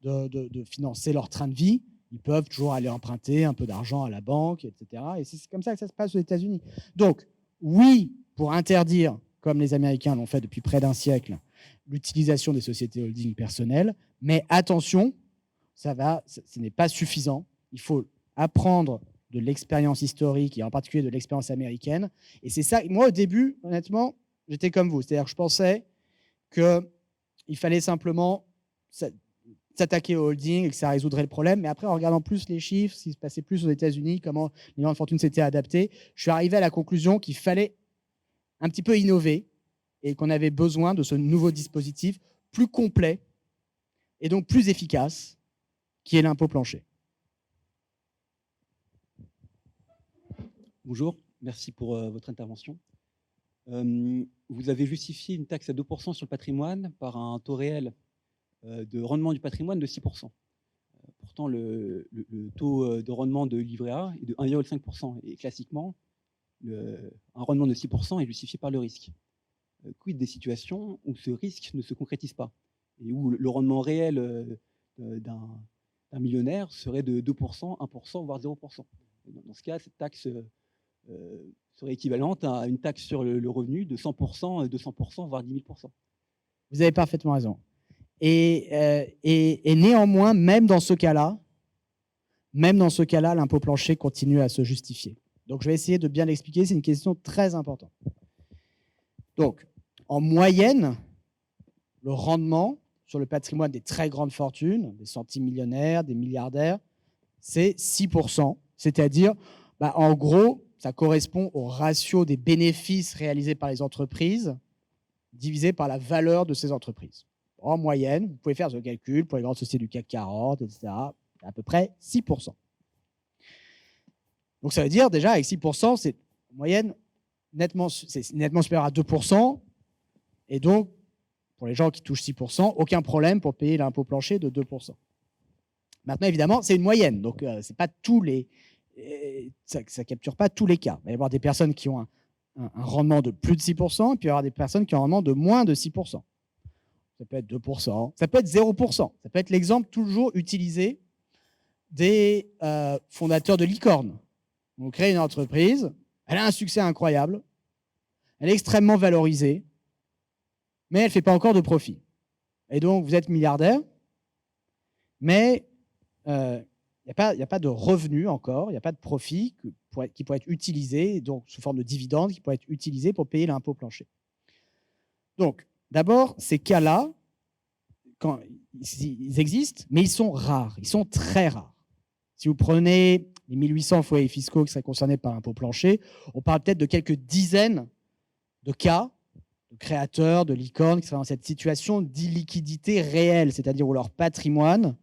Speaker 1: de financer leur train de vie, ils peuvent toujours aller emprunter un peu d'argent à la banque, etc. Et c'est comme ça que ça se passe aux États-Unis. Donc, oui, pour interdire, comme les Américains l'ont fait depuis près d'un siècle, l'utilisation des sociétés holding personnelles, mais attention, ce n'est pas suffisant. Il faut apprendre de l'expérience historique et en particulier de l'expérience américaine. Et c'est ça, moi au début, honnêtement, j'étais comme vous. C'est-à-dire que je pensais qu'il fallait simplement s'attaquer au holding et que ça résoudrait le problème. Mais après, en regardant plus les chiffres, ce qui se passait plus aux États-Unis, comment les grandes fortunes s'étaient adaptées, je suis arrivé à la conclusion qu'il fallait un petit peu innover et qu'on avait besoin de ce nouveau dispositif plus complet et donc plus efficace, qui est l'impôt plancher.
Speaker 5: Bonjour, merci pour votre intervention. Vous avez justifié une taxe à 2% sur le patrimoine par un taux réel de rendement du patrimoine de 6%. Pourtant, le taux de rendement de livret A est de 1,5%. Et classiquement, un rendement de 6% est justifié par le risque. Quid des situations où ce risque ne se concrétise pas et où le rendement réel d'un millionnaire serait de 2%, 1%, voire 0%. Dans ce cas, cette taxe serait équivalente à une taxe sur le revenu de 100%, 200%, voire 10 000%.
Speaker 1: Vous avez parfaitement raison. Et néanmoins, même dans ce cas-là, l'impôt plancher continue à se justifier. Donc, je vais essayer de bien l'expliquer. C'est une question très importante. Donc, en moyenne, le rendement sur le patrimoine des très grandes fortunes, des centimillionnaires, des milliardaires, c'est 6%. C'est-à-dire, en gros, ça correspond au ratio des bénéfices réalisés par les entreprises divisé par la valeur de ces entreprises. En moyenne, vous pouvez faire ce calcul pour les grandes sociétés du CAC 40, etc., à peu près 6%. Donc ça veut dire déjà, avec 6%, c'est en moyenne nettement supérieur à 2%. Et donc, pour les gens qui touchent 6%, aucun problème pour payer l'impôt plancher de 2%. Maintenant, évidemment, c'est une moyenne. Donc, c'est pas ça ne capture pas tous les cas. Il va y avoir des personnes qui ont un rendement de plus de 6%, et puis il va y avoir des personnes qui ont un rendement de moins de 6%. Ça peut être 2%, ça peut être 0%. Ça peut être l'exemple toujours utilisé des fondateurs de licorne. On crée une entreprise, elle a un succès incroyable, elle est extrêmement valorisée, mais elle ne fait pas encore de profit. Et donc, vous êtes milliardaire, mais il n'y a pas de revenus encore, il n'y a pas de profit qui pourrait être utilisé, donc sous forme de dividendes, qui pourrait être utilisé pour payer l'impôt plancher. Donc, d'abord, ces cas-là, ils existent, mais ils sont rares, ils sont très rares. Si vous prenez les 1800 foyers fiscaux qui seraient concernés par l'impôt plancher, on parle peut-être de quelques dizaines de cas de créateurs, de licornes qui seraient dans cette situation d'illiquidité réelle, c'est-à-dire où leur patrimoine,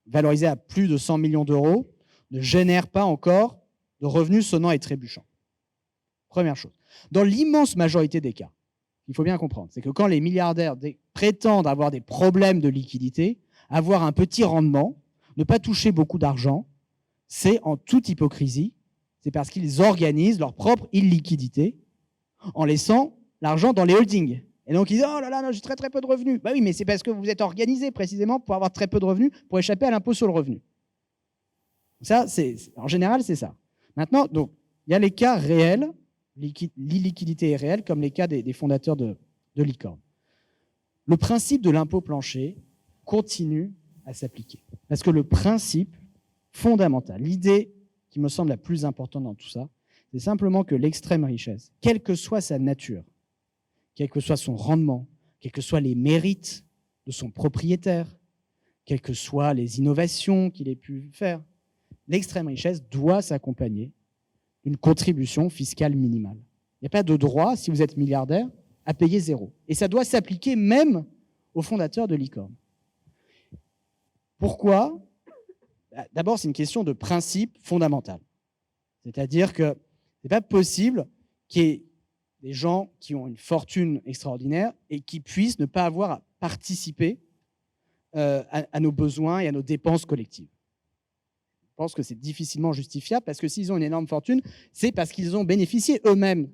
Speaker 1: valorisé à plus de 100 millions d'euros, ne génère pas encore de revenus sonnants et trébuchants. Première chose. Dans l'immense majorité des cas, il faut bien comprendre, c'est que quand les milliardaires prétendent avoir des problèmes de liquidité, avoir un petit rendement, ne pas toucher beaucoup d'argent, c'est en toute hypocrisie, c'est parce qu'ils organisent leur propre illiquidité en laissant l'argent dans les holdings. Et donc, ils disent « Oh là là, j'ai très très peu de revenus ». Bah oui, mais c'est parce que vous êtes organisé précisément pour avoir très peu de revenus, pour échapper à l'impôt sur le revenu. Ça, en général, c'est ça. Maintenant, donc, il y a les cas réels, l'illiquidité est réelle, comme les cas des fondateurs de licorne. Le principe de l'impôt plancher continue à s'appliquer. Parce que le principe fondamental, l'idée qui me semble la plus importante dans tout ça, c'est simplement que l'extrême richesse, quelle que soit sa nature, quel que soit son rendement, quels que soient les mérites de son propriétaire, quelles que soient les innovations qu'il ait pu faire, l'extrême richesse doit s'accompagner d'une contribution fiscale minimale. Il n'y a pas de droit, si vous êtes milliardaire, à payer zéro. Et ça doit s'appliquer même aux fondateurs de Licorne. Pourquoi ? D'abord, c'est une question de principe fondamental. C'est-à-dire que ce n'est pas possible qu'il y ait des gens qui ont une fortune extraordinaire et qui puissent ne pas avoir à participer à nos besoins et à nos dépenses collectives. Je pense que c'est difficilement justifiable parce que s'ils ont une énorme fortune, c'est parce qu'ils ont bénéficié eux-mêmes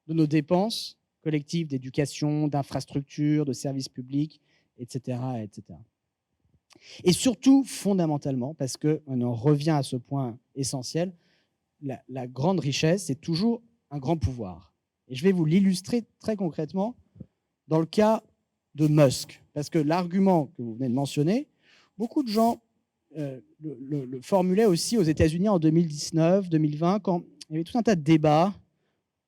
Speaker 1: de nos dépenses collectives d'éducation, d'infrastructures, de services publics, etc., etc. Et surtout, fondamentalement, parce qu'on en revient à ce point essentiel, la grande richesse, c'est toujours un grand pouvoir. Et je vais vous l'illustrer très concrètement dans le cas de Musk. Parce que l'argument que vous venez de mentionner, beaucoup de gens le formulaient aussi aux États-Unis en 2019, 2020, quand il y avait tout un tas de débats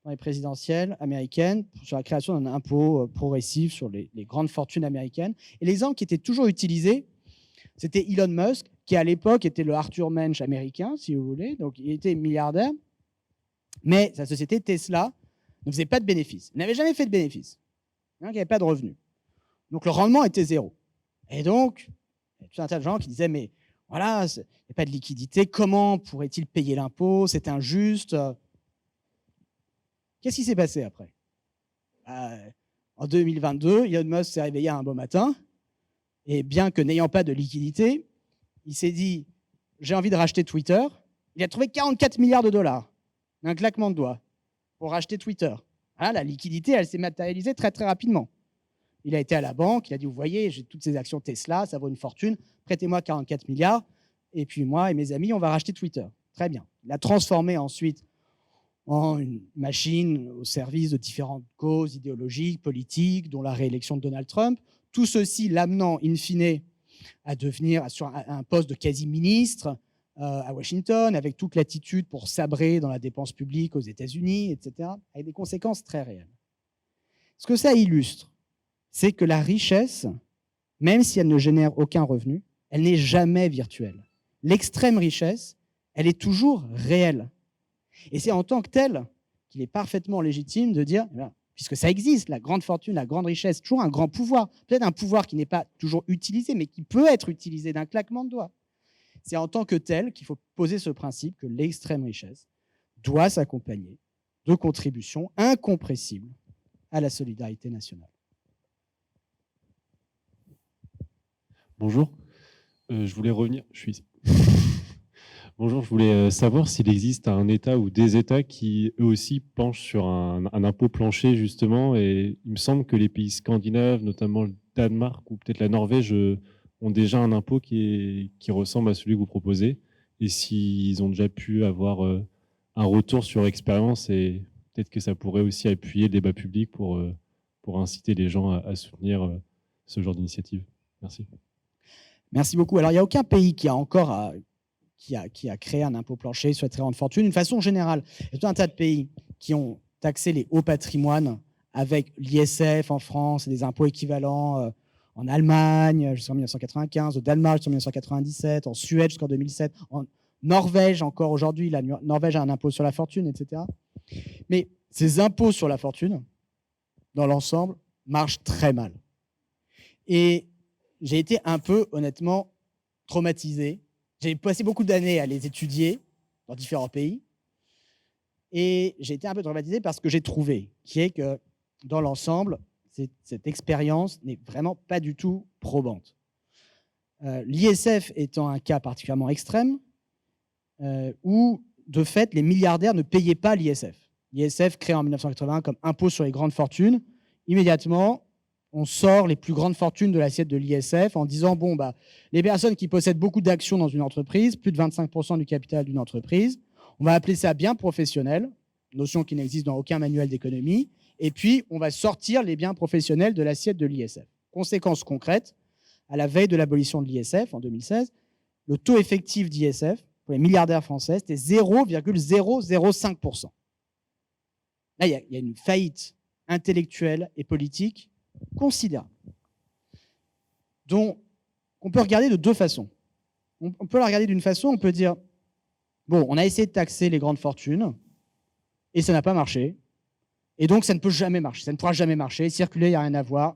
Speaker 1: dans les présidentielles américaines sur la création d'un impôt progressif sur les grandes fortunes américaines. Et l'exemple qui était toujours utilisé, c'était Elon Musk, qui à l'époque était le Arthur Mensch américain, si vous voulez. Donc il était milliardaire, mais sa société Tesla ne faisait pas de bénéfices. Il n'avait jamais fait de bénéfices. Il n'y avait pas de revenus. Donc le rendement était zéro. Et donc, il y a tout un tas de gens qui disaient, mais voilà, il n'y a pas de liquidité, comment pourrait-il payer l'impôt? C'est injuste. Qu'est-ce qui s'est passé après? En 2022, Elon Musk s'est réveillé un beau matin, et bien que n'ayant pas de liquidité, il s'est dit, j'ai envie de racheter Twitter. Il a trouvé 44 milliards de dollars, un claquement de doigts, pour racheter Twitter. Voilà, la liquidité, elle s'est matérialisée très, très rapidement. Il a été à la banque, il a dit, vous voyez, j'ai toutes ces actions Tesla, ça vaut une fortune, prêtez-moi 44 milliards, et puis moi et mes amis, on va racheter Twitter. Très bien. Il a transformé ensuite en une machine au service de différentes causes idéologiques, politiques, dont la réélection de Donald Trump. Tout ceci l'amenant, in fine, à devenir sur un poste de quasi-ministre à Washington, avec toute l'attitude pour sabrer dans la dépense publique aux États-Unis, etc., avec des conséquences très réelles. Ce que ça illustre, c'est que la richesse, même si elle ne génère aucun revenu, elle n'est jamais virtuelle. L'extrême richesse, elle est toujours réelle. Et c'est en tant que telle qu'il est parfaitement légitime de dire, puisque ça existe, la grande fortune, la grande richesse, toujours un grand pouvoir, peut-être un pouvoir qui n'est pas toujours utilisé, mais qui peut être utilisé d'un claquement de doigts. C'est en tant que tel qu'il faut poser ce principe que l'extrême richesse doit s'accompagner de contributions incompressibles à la solidarité nationale.
Speaker 6: Bonjour, je voulais revenir, je suis ici. Bonjour, je voulais savoir s'il existe un État ou des États qui, eux aussi, penchent sur un impôt plancher, justement. Et il me semble que les pays scandinaves, notamment le Danemark ou peut-être la Norvège, ont déjà un impôt qui ressemble à celui que vous proposez. Et s'ils ont déjà pu avoir un retour sur expérience, et peut-être que ça pourrait aussi appuyer le débat public pour inciter les gens à soutenir ce genre d'initiative. Merci.
Speaker 1: Merci beaucoup. Alors, il n'y a aucun pays qui a encore... qui a créé un impôt plancher sur les très grandes fortunes. D'une façon générale, il y a tout un tas de pays qui ont taxé les hauts patrimoines avec l'ISF en France et des impôts équivalents en Allemagne jusqu'en 1995, au Danemark jusqu'en 1997, en Suède jusqu'en 2007, en Norvège encore aujourd'hui. La Norvège a un impôt sur la fortune, etc. Mais ces impôts sur la fortune, dans l'ensemble, marchent très mal. Et j'ai été un peu, honnêtement, traumatisé. J'ai passé beaucoup d'années à les étudier dans différents pays et j'ai été un peu traumatisé par ce que j'ai trouvé, qui est que dans l'ensemble, cette expérience n'est vraiment pas du tout probante. L'ISF étant un cas particulièrement extrême où, de fait, les milliardaires ne payaient pas l'ISF. L'ISF créé en 1980 comme impôt sur les grandes fortunes, immédiatement, on sort les plus grandes fortunes de l'assiette de l'ISF en disant, bon, les personnes qui possèdent beaucoup d'actions dans une entreprise, plus de 25% du capital d'une entreprise, on va appeler ça bien professionnel, notion qui n'existe dans aucun manuel d'économie, et puis on va sortir les biens professionnels de l'assiette de l'ISF. Conséquence concrète, à la veille de l'abolition de l'ISF en 2016, le taux effectif d'ISF pour les milliardaires français, c'était 0,005%. Là, il y a une faillite intellectuelle et politique considérable, dont on peut regarder de deux façons. On peut la regarder d'une façon, on peut dire, bon, on a essayé de taxer les grandes fortunes, et ça n'a pas marché, et donc ça ne peut jamais marcher, ça ne pourra jamais marcher, circuler, il n'y a rien à voir.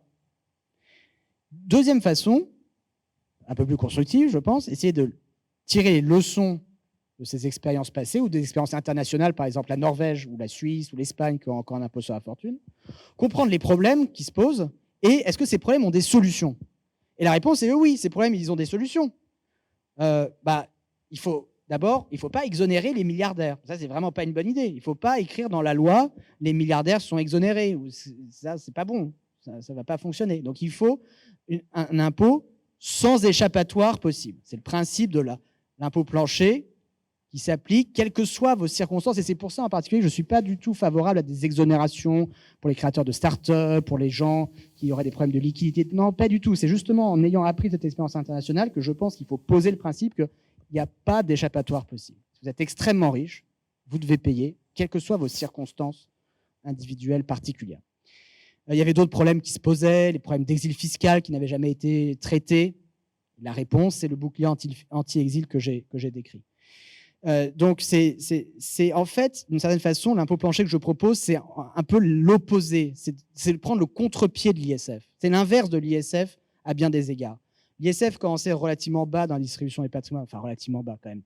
Speaker 1: Deuxième façon, un peu plus constructive, je pense, essayer de tirer les leçons de ces expériences passées ou des expériences internationales, par exemple la Norvège ou la Suisse ou l'Espagne qui ont encore un impôt sur la fortune, comprendre les problèmes qui se posent et est-ce que ces problèmes ont des solutions. Et la réponse est oui, ces problèmes, ils ont des solutions. Il faut pas exonérer les milliardaires. Ça, c'est vraiment pas une bonne idée. Il ne faut pas écrire dans la loi les milliardaires sont exonérés. Ça, c'est pas bon. Ça va pas fonctionner. Donc, il faut un impôt sans échappatoire possible. C'est le principe de l'impôt plancher qui s'applique, quelles que soient vos circonstances. Et c'est pour ça, en particulier, que je ne suis pas du tout favorable à des exonérations pour les créateurs de start-up, pour les gens qui auraient des problèmes de liquidité. Non, pas du tout. C'est justement en ayant appris cette expérience internationale que je pense qu'il faut poser le principe qu'il n'y a pas d'échappatoire possible. Si vous êtes extrêmement riche, vous devez payer, quelles que soient vos circonstances individuelles particulières. Il y avait d'autres problèmes qui se posaient, les problèmes d'exil fiscal qui n'avaient jamais été traités. La réponse, c'est le bouclier anti-exil que j'ai décrit. Donc, c'est en fait, d'une certaine façon, l'impôt plancher que je propose, c'est un peu l'opposé. C'est de prendre le contre-pied de l'ISF. C'est l'inverse de l'ISF à bien des égards. L'ISF commençait relativement bas dans la distribution des patrimoines, enfin relativement bas quand même,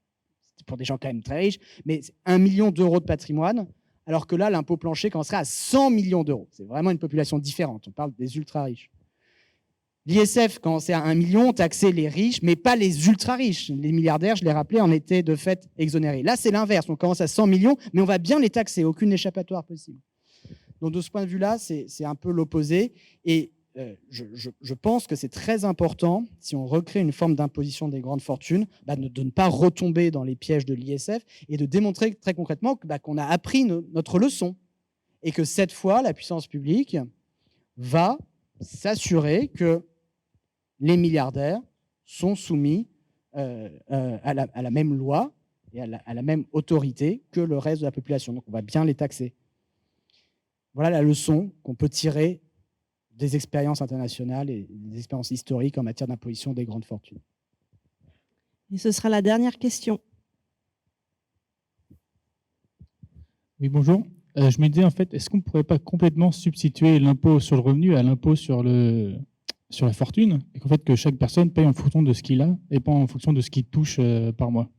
Speaker 1: c'était pour des gens quand même très riches, mais 1 million d'euros de patrimoine, alors que là, l'impôt plancher commencerait à 100 millions d'euros. C'est vraiment une population différente. On parle des ultra-riches. L'ISF, quand c'est à 1 million, taxait les riches, mais pas les ultra-riches. Les milliardaires, je l'ai rappelé, en étaient de fait exonérés. Là, c'est l'inverse. On commence à 100 millions, mais on va bien les taxer. Aucune échappatoire possible. Donc, de ce point de vue-là, c'est un peu l'opposé. Et je pense que c'est très important, si on recrée une forme d'imposition des grandes fortunes, de ne pas retomber dans les pièges de l'ISF et de démontrer très concrètement qu'on a appris notre leçon. Et que cette fois, la puissance publique va s'assurer que les milliardaires sont soumis à la même loi et à la même autorité que le reste de la population. Donc, on va bien les taxer. Voilà la leçon qu'on peut tirer des expériences internationales et des expériences historiques en matière d'imposition des grandes fortunes.
Speaker 7: Et ce sera la dernière question.
Speaker 8: Oui, bonjour. Je me disais, en fait, est-ce qu'on ne pourrait pas complètement substituer l'impôt sur le revenu à l'impôt sur la fortune, et qu'en fait, que chaque personne paye en fonction de ce qu'il a et pas en fonction de ce qu'il touche par mois?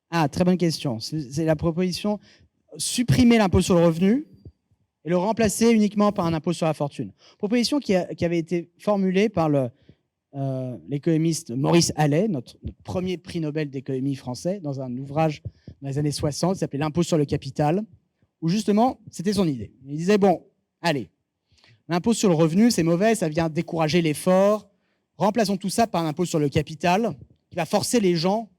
Speaker 1: Ah, très bonne question. C'est la proposition, supprimer l'impôt sur le revenu et le remplacer uniquement par un impôt sur la fortune. Proposition qui avait été formulée par l'économiste Maurice Allais, notre premier prix Nobel d'économie français, dans un ouvrage dans les années 60, qui s'appelait L'impôt sur le capital, où justement, c'était son idée. Il disait, bon, allez, l'impôt sur le revenu, c'est mauvais, ça vient décourager l'effort, remplaçons tout ça par un impôt sur le capital, qui va forcer les gens.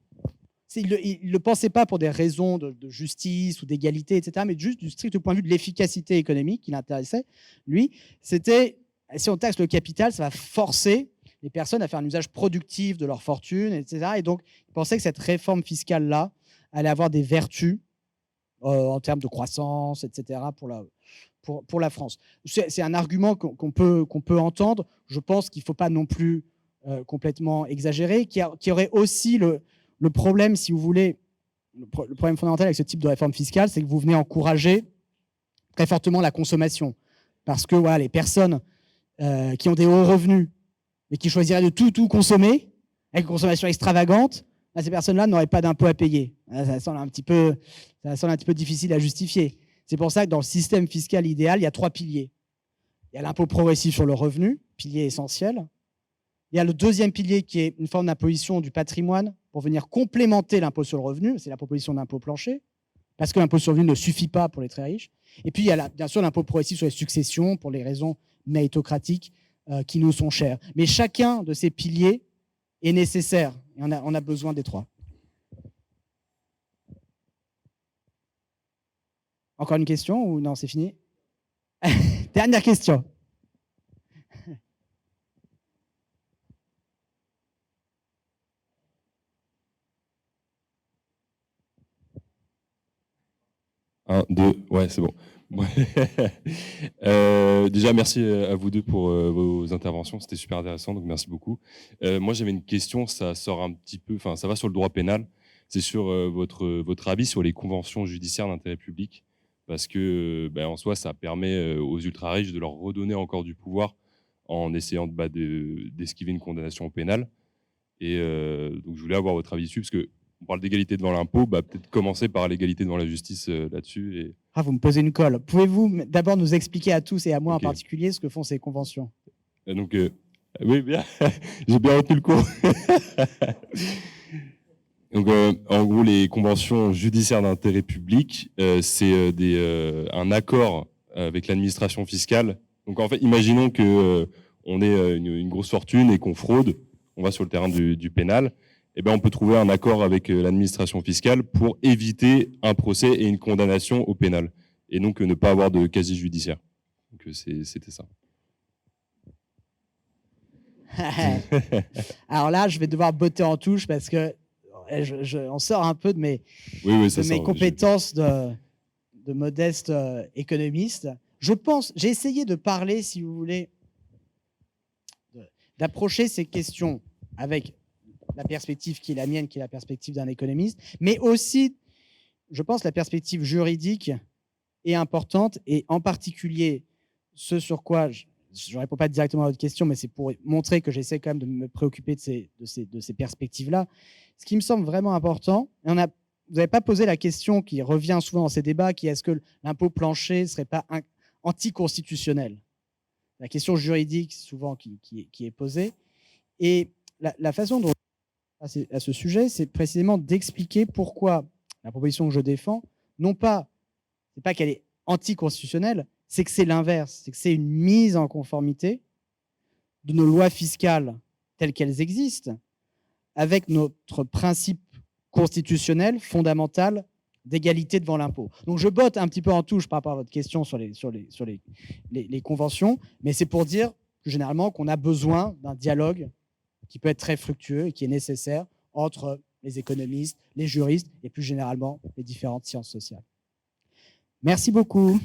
Speaker 1: Il ne le pensait pas pour des raisons de justice ou d'égalité, etc., mais juste du strict point de vue de l'efficacité économique qui l'intéressait, lui. C'était, si on taxe le capital, ça va forcer les personnes à faire un usage productif de leur fortune, etc. Et donc, il pensait que cette réforme fiscale-là allait avoir des vertus en termes de croissance, etc., pour la France. C'est un argument qu'on peut entendre. Je pense qu'il ne faut pas non plus complètement exagérer, qui aurait aussi le problème, si vous voulez, le problème fondamental avec ce type de réforme fiscale, c'est que vous venez encourager très fortement la consommation. Parce que voilà, les personnes qui ont des hauts revenus et qui choisiraient de tout consommer, avec une consommation extravagante, ces personnes-là n'auraient pas d'impôt à payer. Ça semble un petit peu difficile à justifier. C'est pour ça que dans le système fiscal idéal, il y a 3 piliers. Il y a l'impôt progressif sur le revenu, pilier essentiel. Il y a le deuxième pilier qui est une forme d'imposition du patrimoine pour venir complémenter l'impôt sur le revenu. C'est la proposition d'impôt plancher, parce que l'impôt sur le revenu ne suffit pas pour les très riches. Et puis, il y a bien sûr l'impôt progressif sur les successions pour les raisons méritocratiques qui nous sont chères. Mais chacun de ces piliers est nécessaire. Et on a besoin des 3. Encore une question ou non, c'est fini? Dernière question.
Speaker 9: Un, deux, ouais, c'est bon. Déjà, merci à vous deux pour vos interventions, c'était super intéressant, donc merci beaucoup. Moi, j'avais une question, ça sort un petit peu, enfin, ça va sur le droit pénal. C'est sur votre avis sur les conventions judiciaires d'intérêt public, parce que, en soi, ça permet aux ultra-riches de leur redonner encore du pouvoir en essayant d'esquiver une condamnation pénale. Et donc, je voulais avoir votre avis dessus, parce qu'on parle d'égalité devant l'impôt, peut-être commencer par l'égalité devant la justice là-dessus. Et...
Speaker 1: Ah, vous me posez une colle. Pouvez-vous d'abord nous expliquer à tous et à moi
Speaker 9: Ok.
Speaker 1: en particulier ce que font ces conventions?
Speaker 9: Donc, oui, bien, j'ai bien retenu le cours. Donc, en gros, les conventions judiciaires d'intérêt public, c'est un accord avec l'administration fiscale. Donc, en fait, imaginons que on ait une grosse fortune et qu'on fraude, on va sur le terrain du pénal. Eh ben, on peut trouver un accord avec l'administration fiscale pour éviter un procès et une condamnation au pénal, et donc ne pas avoir de casier judiciaire. Donc, c'était ça.
Speaker 1: Alors là, je vais devoir botter en touche parce que on sort un peu de mes,
Speaker 9: Oui, ça
Speaker 1: de mes
Speaker 9: sort,
Speaker 1: compétences de modeste économiste. Je pense, j'ai essayé de parler, si vous voulez, d'approcher ces questions avec la perspective qui est la mienne, qui est la perspective d'un économiste, mais aussi, je pense, la perspective juridique est importante, et en particulier ce sur quoi je ne réponds pas directement à votre question, mais c'est pour montrer que j'essaie quand même de me préoccuper de ces perspectives-là. Ce qui me semble vraiment important, vous n'avez pas posé la question qui revient souvent dans ces débats, qui est: est-ce que l'impôt plancher ne serait pas anticonstitutionnel? La question juridique souvent qui est posée. Et la façon dont à ce sujet, c'est précisément d'expliquer pourquoi la proposition que je défends, non pas, c'est pas qu'elle est anticonstitutionnelle, c'est que c'est l'inverse, c'est que c'est une mise en conformité de nos lois fiscales telles qu'elles existent avec notre principe constitutionnel fondamental d'égalité devant l'impôt. Donc je botte un petit peu en touche par rapport à votre question sur les conventions, mais c'est pour dire généralement qu'on a besoin d'un dialogue qui peut être très fructueux et qui est nécessaire entre les économistes, les juristes et plus généralement les différentes sciences sociales. Merci beaucoup.